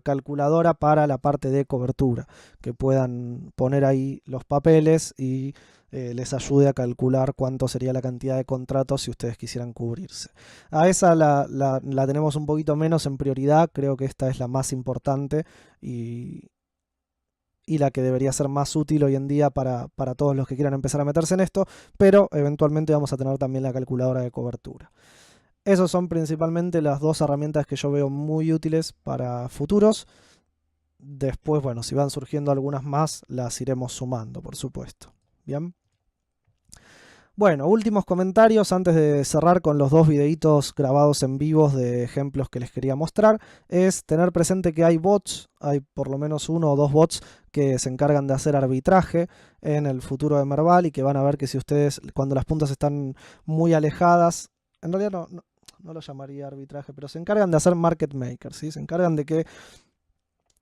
calculadora para la parte de cobertura, que puedan poner ahí los papeles y les ayude a calcular cuánto sería la cantidad de contratos si ustedes quisieran cubrirse. A esa la tenemos un poquito menos en prioridad, creo que esta es la más importante y la que debería ser más útil hoy en día para todos los que quieran empezar a meterse en esto, pero eventualmente vamos a tener también la calculadora de cobertura. Esas son principalmente las dos herramientas que yo veo muy útiles para futuros. Después, bueno, si van surgiendo algunas más, las iremos sumando, por supuesto. Bien. Bueno, últimos comentarios antes de cerrar con los dos videitos grabados en vivos de ejemplos que les quería mostrar. Es tener presente que hay bots, hay por lo menos uno o dos bots que se encargan de hacer arbitraje en el futuro de Merval y que van a ver que si ustedes, cuando las puntas están muy alejadas, en realidad no lo llamaría arbitraje, pero se encargan de hacer market makers, ¿sí? Se encargan de que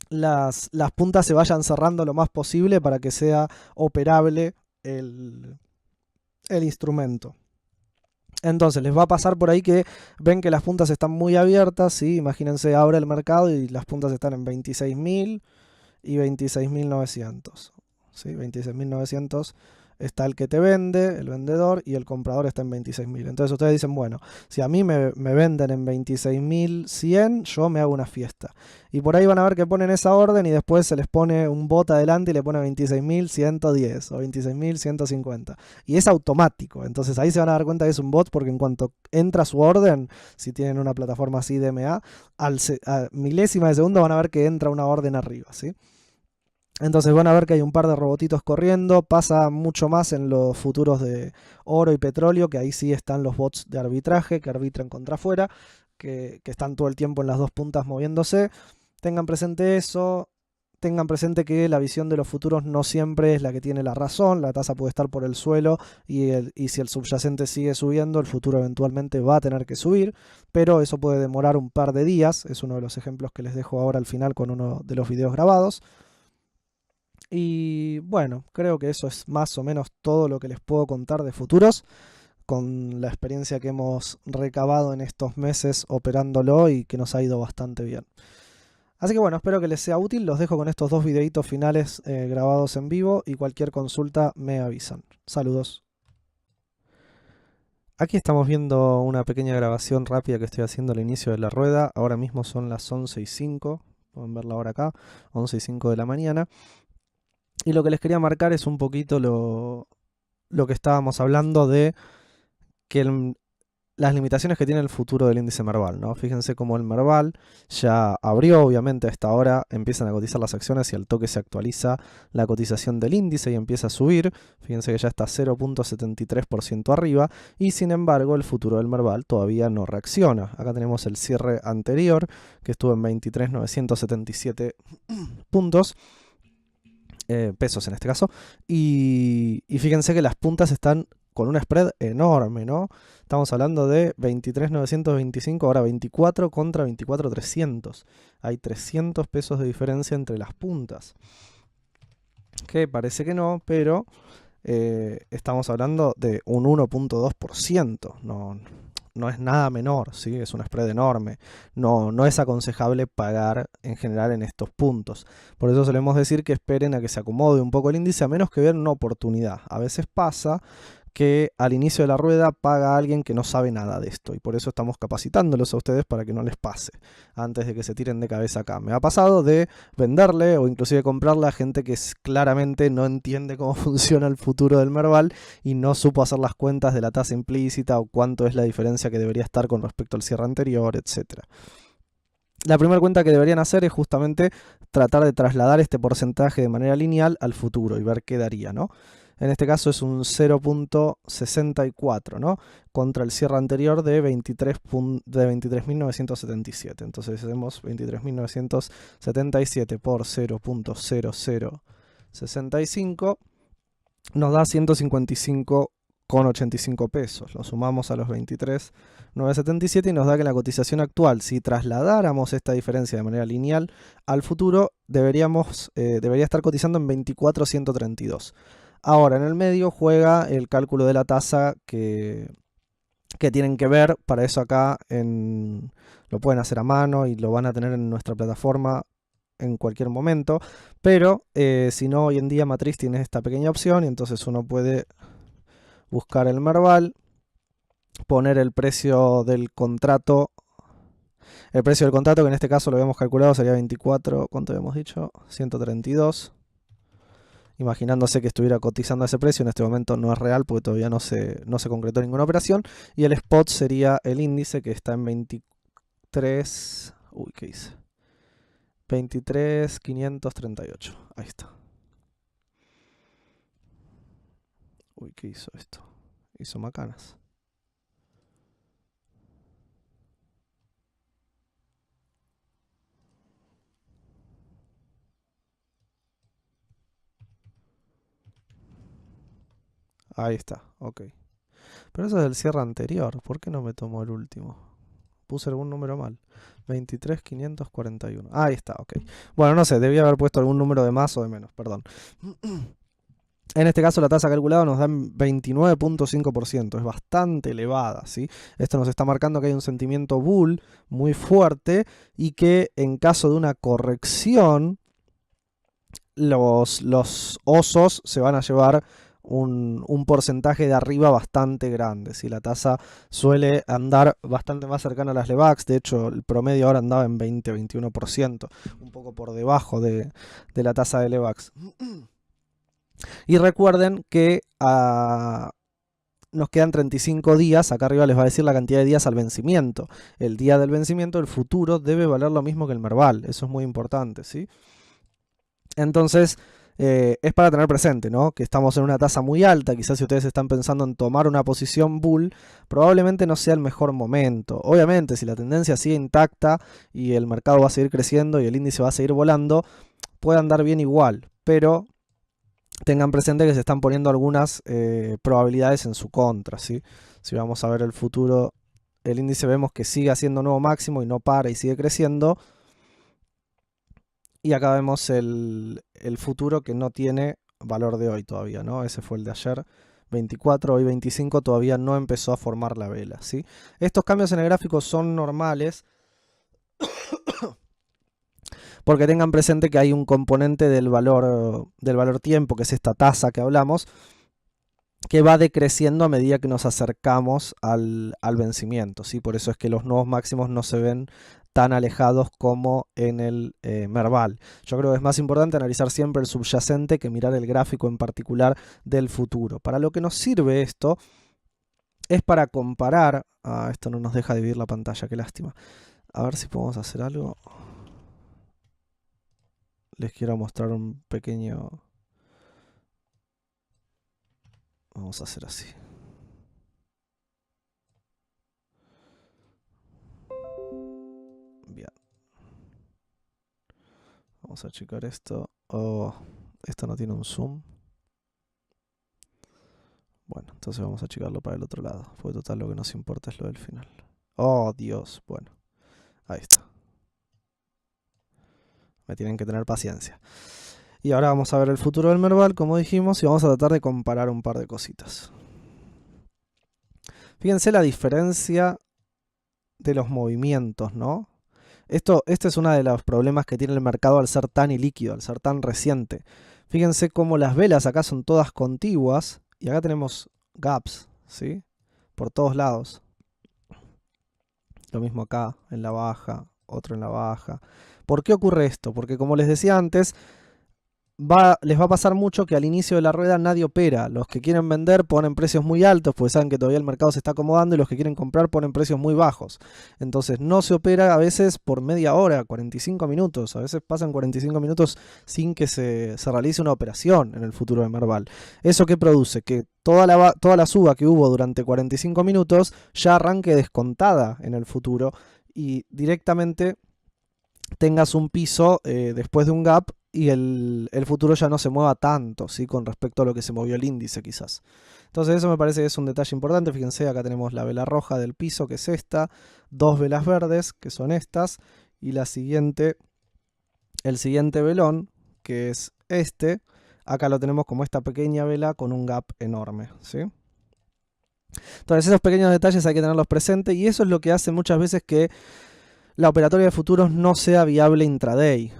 las puntas se vayan cerrando lo más posible para que sea operable el instrumento. Entonces les va a pasar por ahí que ven que las puntas están muy abiertas, ¿sí? Imagínense, abre el mercado y las puntas están en 26.000 y 26.900, ¿sí? 26.900 está el que te vende, el vendedor, y el comprador está en 26.000. Entonces ustedes dicen, bueno, si a mí me venden en 26.100, yo me hago una fiesta. Y por ahí van a ver que ponen esa orden y después se les pone un bot adelante y le pone 26.110 o 26.150. Y es automático. Entonces ahí se van a dar cuenta que es un bot porque en cuanto entra su orden, si tienen una plataforma así DMA, a milésima de segundo van a ver que entra una orden arriba, ¿sí? Entonces van a ver que hay un par de robotitos corriendo. Pasa mucho más en los futuros de oro y petróleo, que ahí sí están los bots de arbitraje que arbitran contra afuera, que están todo el tiempo en las dos puntas moviéndose. Tengan presente eso. Tengan presente que la visión de los futuros no siempre es la que tiene la razón. La tasa puede estar por el suelo y si el subyacente sigue subiendo, el futuro eventualmente va a tener que subir. Pero eso puede demorar un par de días. Es uno de los ejemplos que les dejo ahora al final con uno de los videos grabados. Y bueno, creo que eso es más o menos todo lo que les puedo contar de futuros, con la experiencia que hemos recabado en estos meses operándolo y que nos ha ido bastante bien. Así que bueno, espero que les sea útil. Los dejo con estos dos videitos finales grabados en vivo y cualquier consulta me avisan. Saludos. Aquí estamos viendo una pequeña grabación rápida que estoy haciendo al inicio de la rueda. Ahora mismo son las 11:05, pueden verla ahora acá, 11:05 de la mañana. Y lo que les quería marcar es un poquito lo que estábamos hablando de que las limitaciones que tiene el futuro del índice Merval, ¿no? Fíjense cómo el Merval ya abrió, obviamente a esta hora empiezan a cotizar las acciones y al toque se actualiza la cotización del índice y empieza a subir. Fíjense que ya está 0.73% arriba y sin embargo el futuro del Merval todavía no reacciona. Acá tenemos el cierre anterior que estuvo en 23.977 puntos. Pesos en este caso, y fíjense que las puntas están con un spread enorme, ¿no? Estamos hablando de 23.925, ahora 24 contra 24.300. Hay 300 pesos de diferencia entre las puntas. Que parece que no, pero estamos hablando de un 1.2%. No es nada menor, ¿sí? Es un spread enorme. No es aconsejable pagar en general en estos puntos. Por eso solemos decir que esperen a que se acomode un poco el índice, a menos que vean una oportunidad. A veces pasa que al inicio de la rueda paga alguien que no sabe nada de esto y por eso estamos capacitándolos a ustedes para que no les pase antes de que se tiren de cabeza acá. Me ha pasado de venderle o inclusive comprarle a gente que claramente no entiende cómo funciona el futuro del Merval y no supo hacer las cuentas de la tasa implícita o cuánto es la diferencia que debería estar con respecto al cierre anterior, etc. La primera cuenta que deberían hacer es justamente tratar de trasladar este porcentaje de manera lineal al futuro y ver qué daría, ¿no? En este caso es un 0.64, ¿no? Contra el cierre anterior de 23.977. Entonces hacemos 23.977 por 0.0065 nos da 155,85 pesos. Lo sumamos a los 23.977 y nos da que la cotización actual, si trasladáramos esta diferencia de manera lineal al futuro, debería estar cotizando en 24.132. Ahora, en el medio juega el cálculo de la tasa que que tienen que ver. Para eso acá lo pueden hacer a mano y lo van a tener en nuestra plataforma en cualquier momento. Pero si no, hoy en día Matriz tiene esta pequeña opción y entonces uno puede buscar el Merval, poner el precio del contrato. El precio del contrato, que en este caso lo habíamos calculado, sería 24, ¿cuánto habíamos dicho? 132. Imaginándose que estuviera cotizando a ese precio, en este momento no es real porque todavía no se concretó ninguna operación. Y el spot sería el índice, que está en 23. Uy, ¿qué hice? 23.538. Ahí está. Uy, ¿qué hizo esto? Hizo macanas. Ahí está, ok. Pero eso es del cierre anterior. ¿Por qué no me tomó el último? Puse algún número mal. 23.541. Ahí está, ok. Bueno, no sé, debía haber puesto algún número de más o de menos, perdón. En este caso la tasa calculada nos da 29.5%, es bastante elevada, ¿sí? Esto nos está marcando que hay un sentimiento bull muy fuerte y que en caso de una corrección los osos se van a llevar un porcentaje de arriba bastante grande. ¿Sí? La tasa suele andar bastante más cercana a las Levax, de hecho el promedio ahora andaba en 20-21%, un poco por debajo de la tasa de Levax. Y recuerden que nos quedan 35 días, acá arriba les va a decir la cantidad de días al vencimiento. El día del vencimiento, el futuro, debe valer lo mismo que el Merval, eso es muy importante, ¿sí? Entonces, es para tener presente, ¿no? Que estamos en una tasa muy alta, quizás si ustedes están pensando en tomar una posición bull, probablemente no sea el mejor momento. Obviamente, si la tendencia sigue intacta y el mercado va a seguir creciendo y el índice va a seguir volando, puede andar bien igual, pero tengan presente que se están poniendo algunas probabilidades en su contra, ¿sí? Si vamos a ver el futuro, el índice vemos que sigue haciendo nuevo máximo y no para y sigue creciendo. Y acá vemos el futuro, que no tiene valor de hoy todavía, ¿no? Ese fue el de ayer, 24, hoy 25, todavía no empezó a formar la vela, ¿sí? Estos cambios en el gráfico son normales porque tengan presente que hay un componente del valor tiempo, que es esta tasa que hablamos, que va decreciendo a medida que nos acercamos al vencimiento, ¿sí? Por eso es que los nuevos máximos no se ven tan alejados como en el Merval. Yo creo que es más importante analizar siempre el subyacente que mirar el gráfico en particular del futuro. Para lo que nos sirve esto es para comparar. Esto no nos deja dividir la pantalla, qué lástima. A ver si podemos hacer algo. Les quiero mostrar un pequeño... Vamos a hacer así. Bien. Vamos a checar esto. Oh, esto no tiene un zoom. Bueno, entonces vamos a checarlo para el otro lado. Porque total lo que nos importa es lo del final. Oh, Dios. Bueno, ahí está. Me tienen que tener paciencia. Y ahora vamos a ver el futuro del Merval, como dijimos, y vamos a tratar de comparar un par de cositas. Fíjense la diferencia de los movimientos, ¿no? Este es uno de los problemas que tiene el mercado al ser tan ilíquido, al ser tan reciente. Fíjense cómo las velas acá son todas contiguas y acá tenemos gaps, ¿sí? Por todos lados. Lo mismo acá, en la baja, otro en la baja. ¿Por qué ocurre esto? Porque como les decía antes, les va a pasar mucho que al inicio de la rueda nadie opera. Los que quieren vender ponen precios muy altos porque saben que todavía el mercado se está acomodando, y los que quieren comprar ponen precios muy bajos. Entonces no se opera a veces por media hora, 45 minutos. A veces pasan 45 minutos sin que se realice una operación en el futuro de Merval. ¿Eso qué produce? Que toda la suba que hubo durante 45 minutos ya arranque descontada en el futuro y directamente tengas un piso después de un gap y el futuro ya no se mueva tanto, ¿sí? Con respecto a lo que se movió el índice quizás. Entonces eso me parece que es un detalle importante. Fíjense, acá tenemos la vela roja del piso, que es esta, dos velas verdes, que son estas, y el siguiente velón, que es este. Acá lo tenemos como esta pequeña vela con un gap enorme, ¿sí? Entonces esos pequeños detalles hay que tenerlos presentes y eso es lo que hace muchas veces que la operatoria de futuros no sea viable intraday.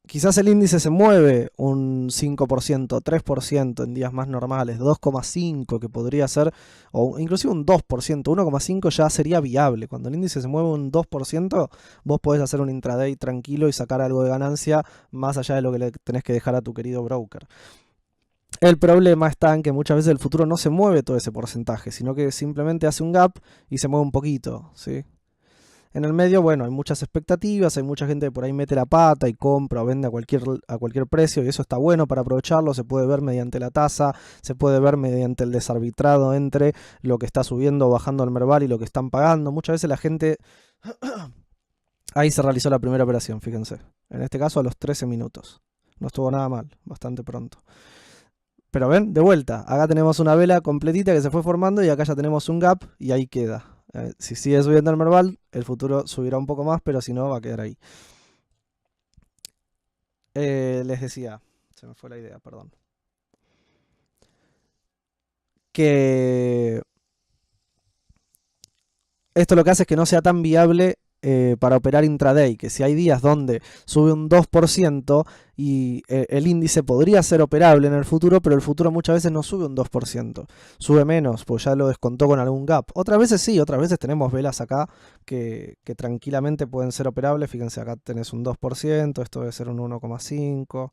Quizás el índice se mueve un 5%, 3% en días más normales, 2,5% que podría ser, o inclusive un 2%, 1,5% ya sería viable. Cuando el índice se mueve un 2%, vos podés hacer un intraday tranquilo y sacar algo de ganancia más allá de lo que le tenés que dejar a tu querido broker. El problema está en que muchas veces el futuro no se mueve todo ese porcentaje, sino que simplemente hace un gap y se mueve un poquito, ¿sí? En el medio, bueno, hay muchas expectativas, hay mucha gente que por ahí mete la pata y compra o vende a cualquier precio y eso está bueno para aprovecharlo, se puede ver mediante la tasa, se puede ver mediante el desarbitrado entre lo que está subiendo o bajando el Merval y lo que están pagando. Muchas veces la gente... Ahí se realizó la primera operación, fíjense. En este caso a los 13 minutos. No estuvo nada mal, bastante pronto. Pero ven, de vuelta, acá tenemos una vela completita que se fue formando y acá ya tenemos un gap y ahí queda. Si sigue subiendo el Merval, el futuro subirá un poco más, pero si no, va a quedar ahí. Les decía, se me fue la idea, perdón. Que esto lo que hace es que no sea tan viable para operar intraday, que si hay días donde sube un 2% y el índice podría ser operable en el futuro, pero el futuro muchas veces no sube un 2%, sube menos, pues ya lo descontó con algún gap. Otras veces sí, otras veces tenemos velas acá que tranquilamente pueden ser operables, fíjense acá tenés un 2%, esto debe ser un 1,5%.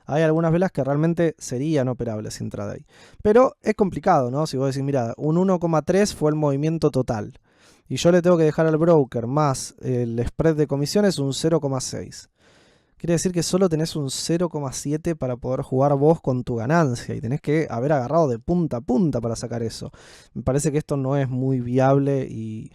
Hay algunas velas que realmente serían operables intraday. Pero es complicado, ¿no? Si vos decís, mira, un 1,3 fue el movimiento total y yo le tengo que dejar al broker más el spread de comisiones un 0,6. Quiere decir que solo tenés un 0,7 para poder jugar vos con tu ganancia y tenés que haber agarrado de punta a punta para sacar eso. Me parece que esto no es muy viable y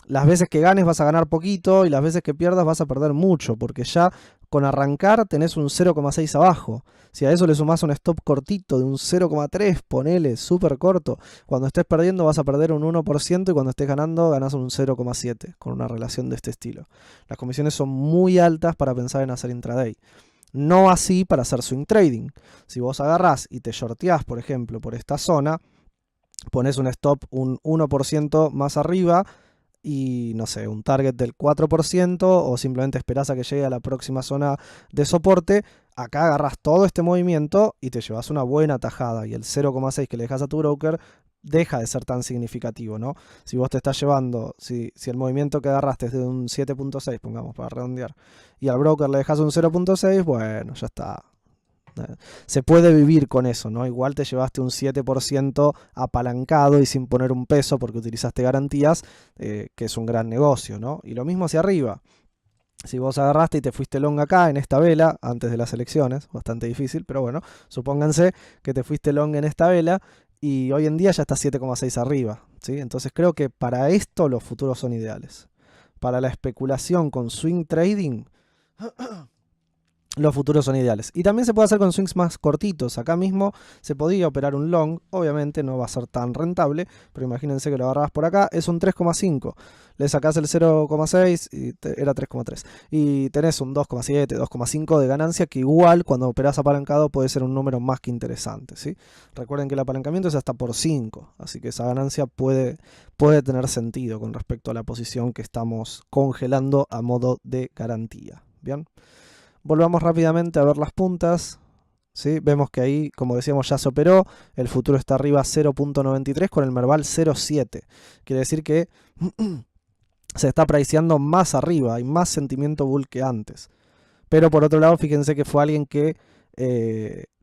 las veces que ganes vas a ganar poquito y las veces que pierdas vas a perder mucho porque ya con arrancar tenés un 0,6 abajo. Si a eso le sumás un stop cortito de un 0,3, ponele, súper corto, cuando estés perdiendo vas a perder un 1% y cuando estés ganando ganás un 0,7 con una relación de este estilo. Las comisiones son muy altas para pensar en hacer intraday. No así para hacer swing trading. Si vos agarrás y te shorteás, por ejemplo, por esta zona, pones un stop un 1% más arriba y no sé, un target del 4% o simplemente esperás a que llegue a la próxima zona de soporte, acá agarras todo este movimiento y te llevas una buena tajada y el 0,6 que le dejas a tu broker deja de ser tan significativo, ¿no? Si vos te estás llevando, si el movimiento que agarraste es de un 7,6, pongamos para redondear, y al broker le dejas un 0,6, bueno, ya está. Se puede vivir con eso, ¿no? Igual te llevaste un 7% apalancado y sin poner un peso porque utilizaste garantías, que es un gran negocio, ¿no? Y lo mismo hacia arriba. Si vos agarraste y te fuiste long acá en esta vela, antes de las elecciones, bastante difícil, pero bueno, supónganse que te fuiste long en esta vela y hoy en día ya está 7,6 arriba, ¿sí? Entonces creo que para esto los futuros son ideales. Para la especulación con swing trading, los futuros son ideales. Y también se puede hacer con swings más cortitos. Acá mismo se podía operar un long. Obviamente no va a ser tan rentable, pero imagínense que lo agarrabas por acá. Es un 3,5. Le sacás el 0,6 y era 3,3. Y tenés un 2,7, 2,5 de ganancia que igual cuando operás apalancado puede ser un número más que interesante, ¿sí? Recuerden que el apalancamiento es hasta por 5. Así que esa ganancia puede tener sentido con respecto a la posición que estamos congelando a modo de garantía. ¿Bien? Volvamos rápidamente a ver las puntas. ¿Sí? Vemos que ahí, como decíamos, ya se operó. El futuro está arriba 0,93 con el Merval 0,7. Quiere decir que se está priceando más arriba. Hay más sentimiento bull que antes. Pero por otro lado, fíjense que fue alguien que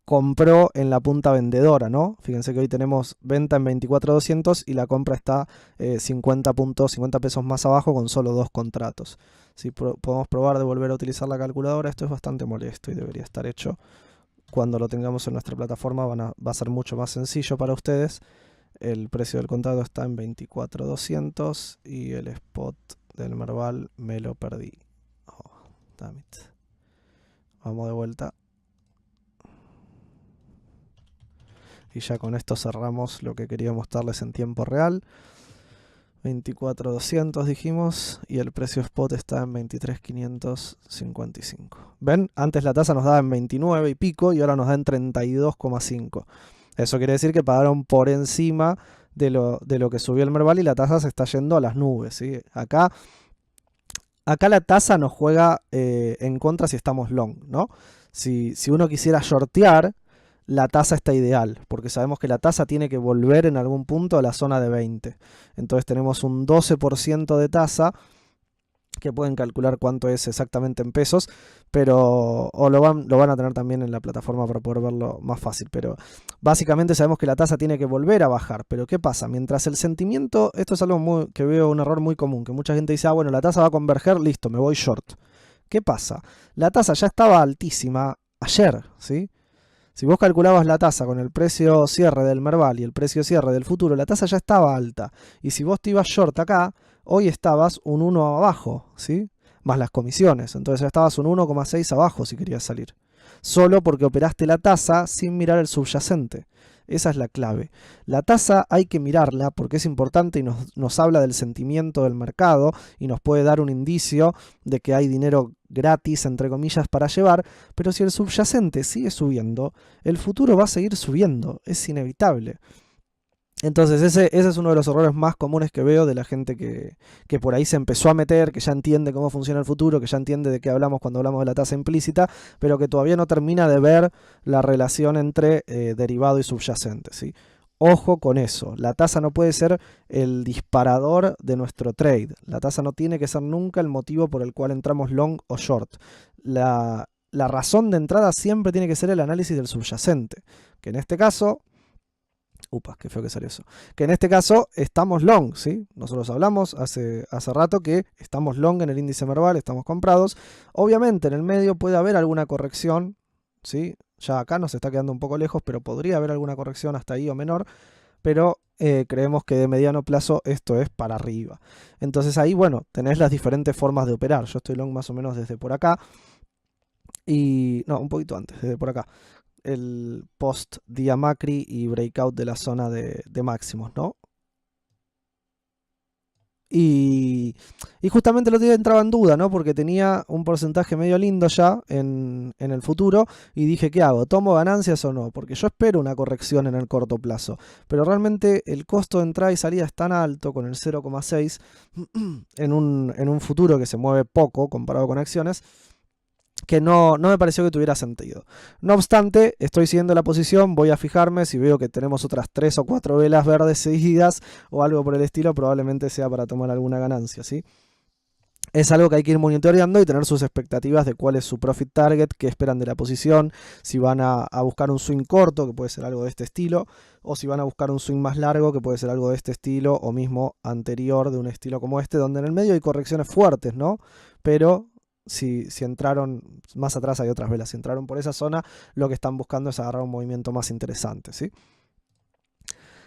compró en la punta vendedora, ¿no? Fíjense que hoy tenemos venta en 24.200 y la compra está 50 pesos más abajo con solo 2 contratos. Si podemos probar de volver a utilizar la calculadora, esto es bastante molesto y debería estar hecho. Cuando lo tengamos en nuestra plataforma va a ser mucho más sencillo para ustedes. El precio del contrato está en 24.200 y el spot del Merval me lo perdí. Oh, damn it. Vamos de vuelta. Y ya con esto cerramos lo que quería mostrarles en tiempo real. 24.200 dijimos y el precio spot está en 23.555. ¿Ven? Antes la tasa nos daba en 29 y pico y ahora nos da en 32,5. Eso quiere decir que pagaron por encima de lo que subió el Merval y la tasa se está yendo a las nubes, ¿sí? Acá la tasa nos juega en contra si estamos long, ¿no? Si uno quisiera shortear, la tasa está ideal, porque sabemos que la tasa tiene que volver en algún punto a la zona de 20. Entonces tenemos un 12% de tasa, que pueden calcular cuánto es exactamente en pesos, pero o lo van a tener también en la plataforma para poder verlo más fácil, pero básicamente sabemos que la tasa tiene que volver a bajar. Pero ¿qué pasa? Mientras el sentimiento, esto es algo que veo un error muy común, que mucha gente dice, ah, bueno, la tasa va a converger, listo, me voy short. ¿Qué pasa? La tasa ya estaba altísima ayer, ¿sí? Si vos calculabas la tasa con el precio cierre del Merval y el precio cierre del futuro, la tasa ya estaba alta. Y si vos te ibas short acá, hoy estabas un 1 abajo, ¿sí? Más las comisiones. Entonces ya estabas un 1,6 abajo si querías salir. Solo porque operaste la tasa sin mirar el subyacente. Esa es la clave. La tasa hay que mirarla porque es importante y nos habla del sentimiento del mercado y nos puede dar un indicio de que hay dinero gratis, entre comillas, para llevar, pero si el subyacente sigue subiendo, el futuro va a seguir subiendo, es inevitable. Entonces ese es uno de los errores más comunes que veo de la gente que por ahí se empezó a meter, que ya entiende cómo funciona el futuro, que ya entiende de qué hablamos cuando hablamos de la tasa implícita, pero que todavía no termina de ver la relación entre derivado y subyacente, ¿sí? Ojo con eso, la tasa no puede ser el disparador de nuestro trade, la tasa no tiene que ser nunca el motivo por el cual entramos long o short. La razón de entrada siempre tiene que ser el análisis del subyacente, que en este caso... Upa, qué feo que salió eso. Que en este caso estamos long, ¿sí? Nosotros hablamos hace rato que estamos long en el índice Merval, estamos comprados. Obviamente en el medio puede haber alguna corrección, ¿sí? Ya acá nos está quedando un poco lejos, pero podría haber alguna corrección hasta ahí o menor. Pero creemos que de mediano plazo esto es para arriba. Entonces ahí, bueno, tenés las diferentes formas de operar. Yo estoy long más o menos desde por acá. Y no, un poquito antes, desde por acá. El post día Macri y breakout de la zona de máximos, ¿no? Y justamente el otro día entraba en duda, ¿no? Porque tenía un porcentaje medio lindo ya en el futuro y dije, ¿qué hago? ¿Tomo ganancias o no? Porque yo espero una corrección en el corto plazo. Pero realmente el costo de entrada y salida es tan alto con el 0,6 en un futuro que se mueve poco comparado con acciones, que no me pareció que tuviera sentido. No obstante, estoy siguiendo la posición, voy a fijarme, si veo que tenemos otras 3 o 4 velas verdes seguidas o algo por el estilo, probablemente sea para tomar alguna ganancia, ¿sí? Es algo que hay que ir monitoreando y tener sus expectativas de cuál es su profit target, qué esperan de la posición, si van a buscar un swing corto, que puede ser algo de este estilo, o si van a buscar un swing más largo, que puede ser algo de este estilo, o mismo anterior de un estilo como este, donde en el medio hay correcciones fuertes, ¿no? Pero si entraron más atrás hay otras velas, si entraron por esa zona, lo que están buscando es agarrar un movimiento más interesante, ¿sí?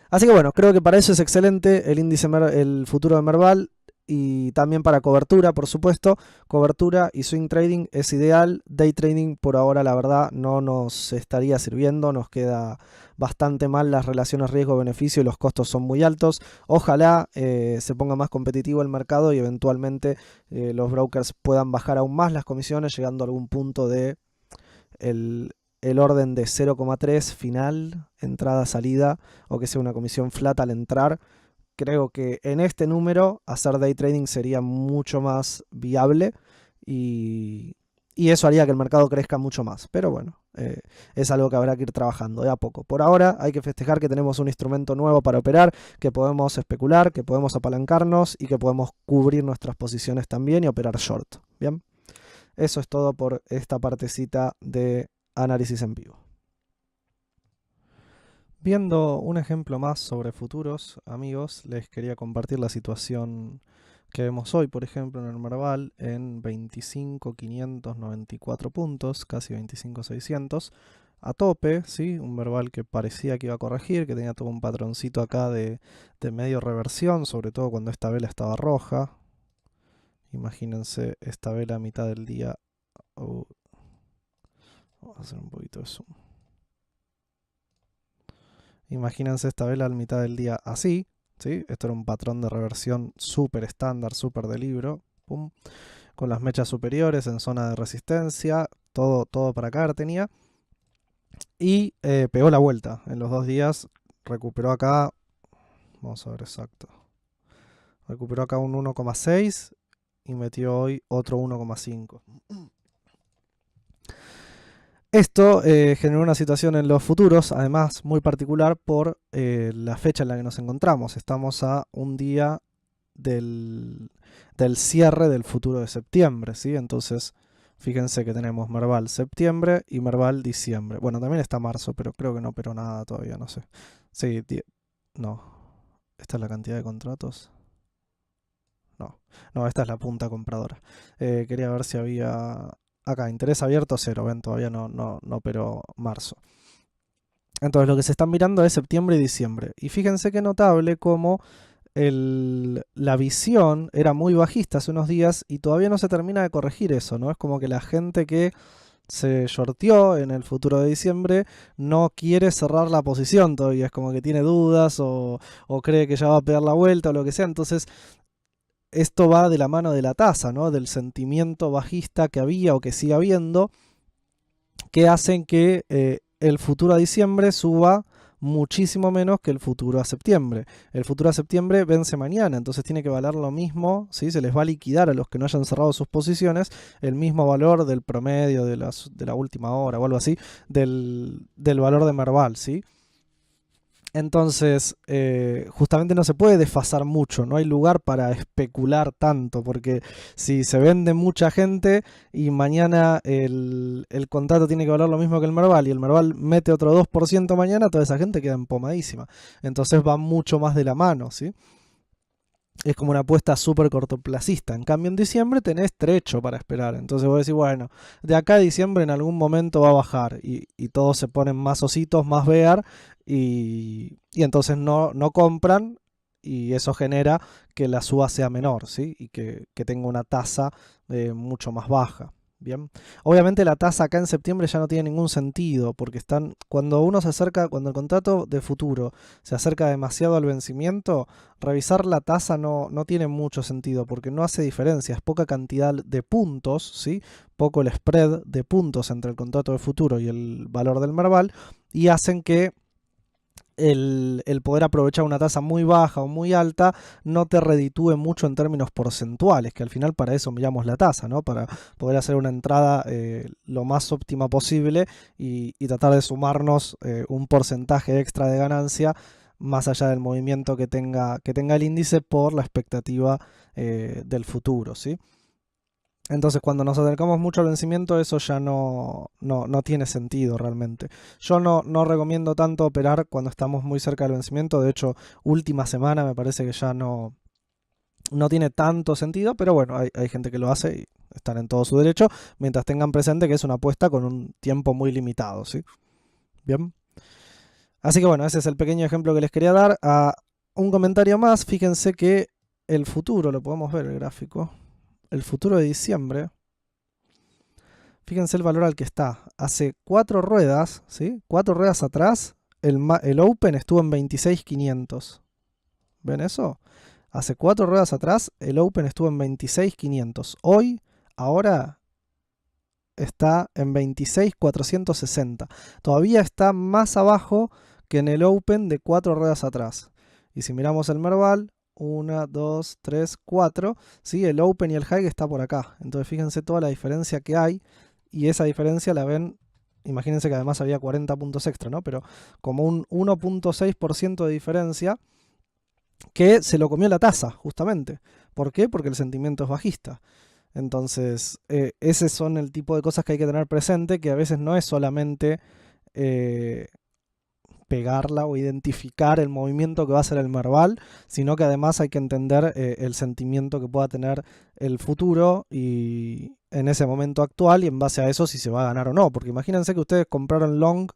Así que bueno, creo que para eso es excelente el índice, el futuro de Merval, y también para cobertura, por supuesto. Cobertura y swing trading es ideal. Day trading por ahora la verdad no nos estaría sirviendo, nos queda bastante mal las relaciones riesgo-beneficio y los costos son muy altos. Ojalá se ponga más competitivo el mercado y eventualmente los brokers puedan bajar aún más las comisiones, llegando a algún punto de el orden de 0,3 final, entrada-salida, o que sea una comisión flat al entrar. Creo que en este número hacer day trading sería mucho más viable y eso haría que el mercado crezca mucho más. Pero bueno, es algo que habrá que ir trabajando de a poco. Por ahora hay que festejar que tenemos un instrumento nuevo para operar, que podemos especular, que podemos apalancarnos y que podemos cubrir nuestras posiciones también y operar short. Bien, eso es todo por esta partecita de análisis en vivo. Viendo un ejemplo más sobre futuros, amigos, les quería compartir la situación que vemos hoy, por ejemplo, en el Merval en 25.594 puntos, casi 25.600, a tope, ¿sí? Un Merval que parecía que iba a corregir, que tenía todo un patroncito acá de medio reversión, sobre todo cuando esta vela estaba roja. Imagínense esta vela a mitad del día. Vamos a hacer un poquito de zoom. Imagínense esta vela a la mitad del día así, ¿sí? Esto era un patrón de reversión súper estándar, súper de libro, pum, con las mechas superiores en zona de resistencia, todo para caer tenía, y pegó la vuelta en los 2 días, recuperó acá Vamos a ver exacto. Recuperó acá un 1,6 y metió hoy otro 1,5. Esto generó una situación en los futuros, además muy particular por la fecha en la que nos encontramos. Estamos a un día del cierre del futuro de septiembre, ¿sí? Entonces, fíjense que tenemos Merval septiembre y Merval diciembre. Bueno, también está marzo, pero creo que no operó nada todavía, no sé. Sí, no. ¿Esta es la cantidad de contratos? No, esta es la punta compradora. Quería ver si había... Acá, interés abierto 0, ven, todavía no operó marzo. Entonces lo que se están mirando es septiembre y diciembre. Y fíjense qué notable como la visión era muy bajista hace unos días y todavía no se termina de corregir eso, ¿no? Es como que la gente que se shorteó en el futuro de diciembre no quiere cerrar la posición todavía, es como que tiene dudas o cree que ya va a pegar la vuelta o lo que sea. Entonces esto va de la mano de la tasa, ¿no? Del sentimiento bajista que había o que sigue habiendo, que hacen que el futuro a diciembre suba muchísimo menos que el futuro a septiembre. El futuro a septiembre vence mañana, entonces tiene que valer lo mismo, ¿sí? Se les va a liquidar a los que no hayan cerrado sus posiciones el mismo valor del promedio de la última hora o algo así, del valor de Merval, ¿sí? Entonces, justamente no se puede desfasar mucho, no hay lugar para especular tanto, porque si se vende mucha gente y mañana el contrato tiene que valer lo mismo que el Merval y el Merval mete otro 2% mañana, toda esa gente queda empomadísima. Entonces va mucho más de la mano, ¿sí? Es como una apuesta súper cortoplacista. En cambio, en diciembre tenés trecho para esperar. Entonces vos decís, bueno, de acá a diciembre en algún momento va a bajar. Y todos se ponen más ositos, más bear. Y entonces no compran. Y eso genera que la suba sea menor, ¿sí? Y que tenga una tasa mucho más baja. Bien. Obviamente la tasa acá en septiembre ya no tiene ningún sentido. Porque cuando uno se acerca, cuando el contrato de futuro se acerca demasiado al vencimiento, revisar la tasa no tiene mucho sentido porque no hace diferencia, es poca cantidad de puntos, ¿sí? Poco el spread de puntos entre el contrato de futuro y el valor del Merval y hacen que el poder aprovechar una tasa muy baja o muy alta no te reditúe mucho en términos porcentuales, que al final para eso miramos la tasa, ¿no? Para poder hacer una entrada lo más óptima posible y tratar de sumarnos un porcentaje extra de ganancia más allá del movimiento que tenga el índice por la expectativa del futuro, ¿sí? Entonces cuando nos acercamos mucho al vencimiento eso ya no tiene sentido realmente. Yo no recomiendo tanto operar cuando estamos muy cerca del vencimiento, de hecho última semana me parece que ya no tiene tanto sentido, pero bueno, hay gente que lo hace y están en todo su derecho, mientras tengan presente que es una apuesta con un tiempo muy limitado, ¿sí? Bien. Así que bueno, ese es el pequeño ejemplo que les quería dar. Un comentario más, fíjense que el futuro, lo podemos ver el gráfico, el futuro de diciembre, fíjense el valor al que está. Hace 4 ruedas, ¿sí? 4 ruedas atrás, el Open estuvo en 26.500. ¿Ven eso? Hace 4 ruedas atrás, el Open estuvo en 26.500. Hoy, ahora, está en 26.460. Todavía está más abajo que en el Open de 4 ruedas atrás. Y si miramos el Merval, 1, 2, 3, 4, ¿sí? El Open y el High está por acá. Entonces fíjense toda la diferencia que hay. Y esa diferencia la ven, imagínense que además había 40 puntos extra, ¿no? Pero como un 1.6% de diferencia que se lo comió la tasa, justamente. ¿Por qué? Porque el sentimiento es bajista. Entonces, ese son el tipo de cosas que hay que tener presente, que a veces no es solamente pegarla o identificar el movimiento que va a hacer el Merval, sino que además hay que entender el sentimiento que pueda tener el futuro y en ese momento actual y en base a eso si se va a ganar o no. Porque imagínense que ustedes compraron long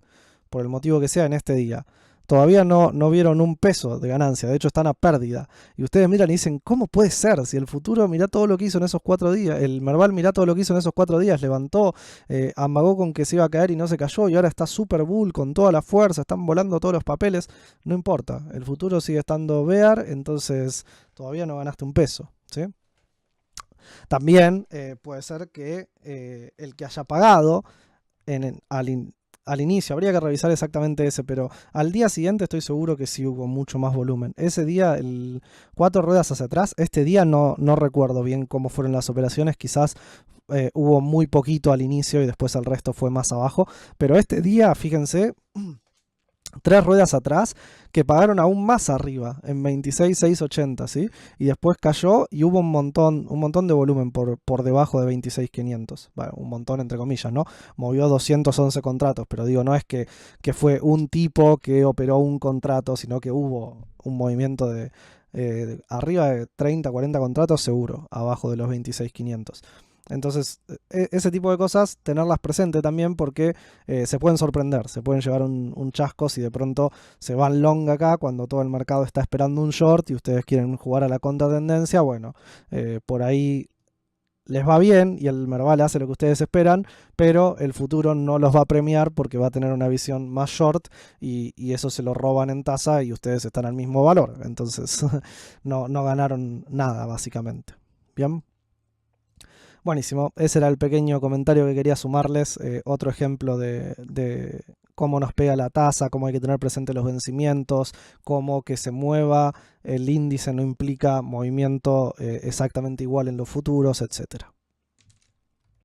por el motivo que sea en este día. Todavía no vieron un peso de ganancia, de hecho están a pérdida. Y ustedes miran y dicen, ¿cómo puede ser? Si el futuro mirá todo lo que hizo en esos 4 días, el Merval mirá todo lo que hizo en esos 4 días, levantó, amagó con que se iba a caer y no se cayó, y ahora está super bull con toda la fuerza, están volando todos los papeles. No importa, el futuro sigue estando bear, entonces todavía no ganaste un peso, ¿sí? También puede ser que el que haya pagado al al inicio, habría que revisar exactamente ese, pero al día siguiente estoy seguro que sí hubo mucho más volumen. Ese día, 4 ruedas hacia atrás, este día no recuerdo bien cómo fueron las operaciones, quizás hubo muy poquito al inicio y después el resto fue más abajo, pero este día, fíjense, 3 ruedas atrás que pagaron aún más arriba, en 26,680, ¿sí? Y después cayó y hubo un montón de volumen por debajo de 26,500. Bueno, un montón entre comillas, ¿no? Movió 211 contratos, pero digo, no es que fue un tipo que operó un contrato, sino que hubo un movimiento de arriba de 30, 40 contratos seguro, abajo de los 26,500. Entonces, ese tipo de cosas, tenerlas presente también porque se pueden sorprender, se pueden llevar un chasco si de pronto se van long acá cuando todo el mercado está esperando un short y ustedes quieren jugar a la contratendencia. Bueno, por ahí les va bien y el Merval hace lo que ustedes esperan, pero el futuro no los va a premiar porque va a tener una visión más short y eso se lo roban en tasa y ustedes están al mismo valor. Entonces, no ganaron nada básicamente. Bien. Buenísimo, ese era el pequeño comentario que quería sumarles. Otro ejemplo de cómo nos pega la tasa, cómo hay que tener presente los vencimientos, cómo que se mueva el índice no implica movimiento exactamente igual en los futuros, etcétera.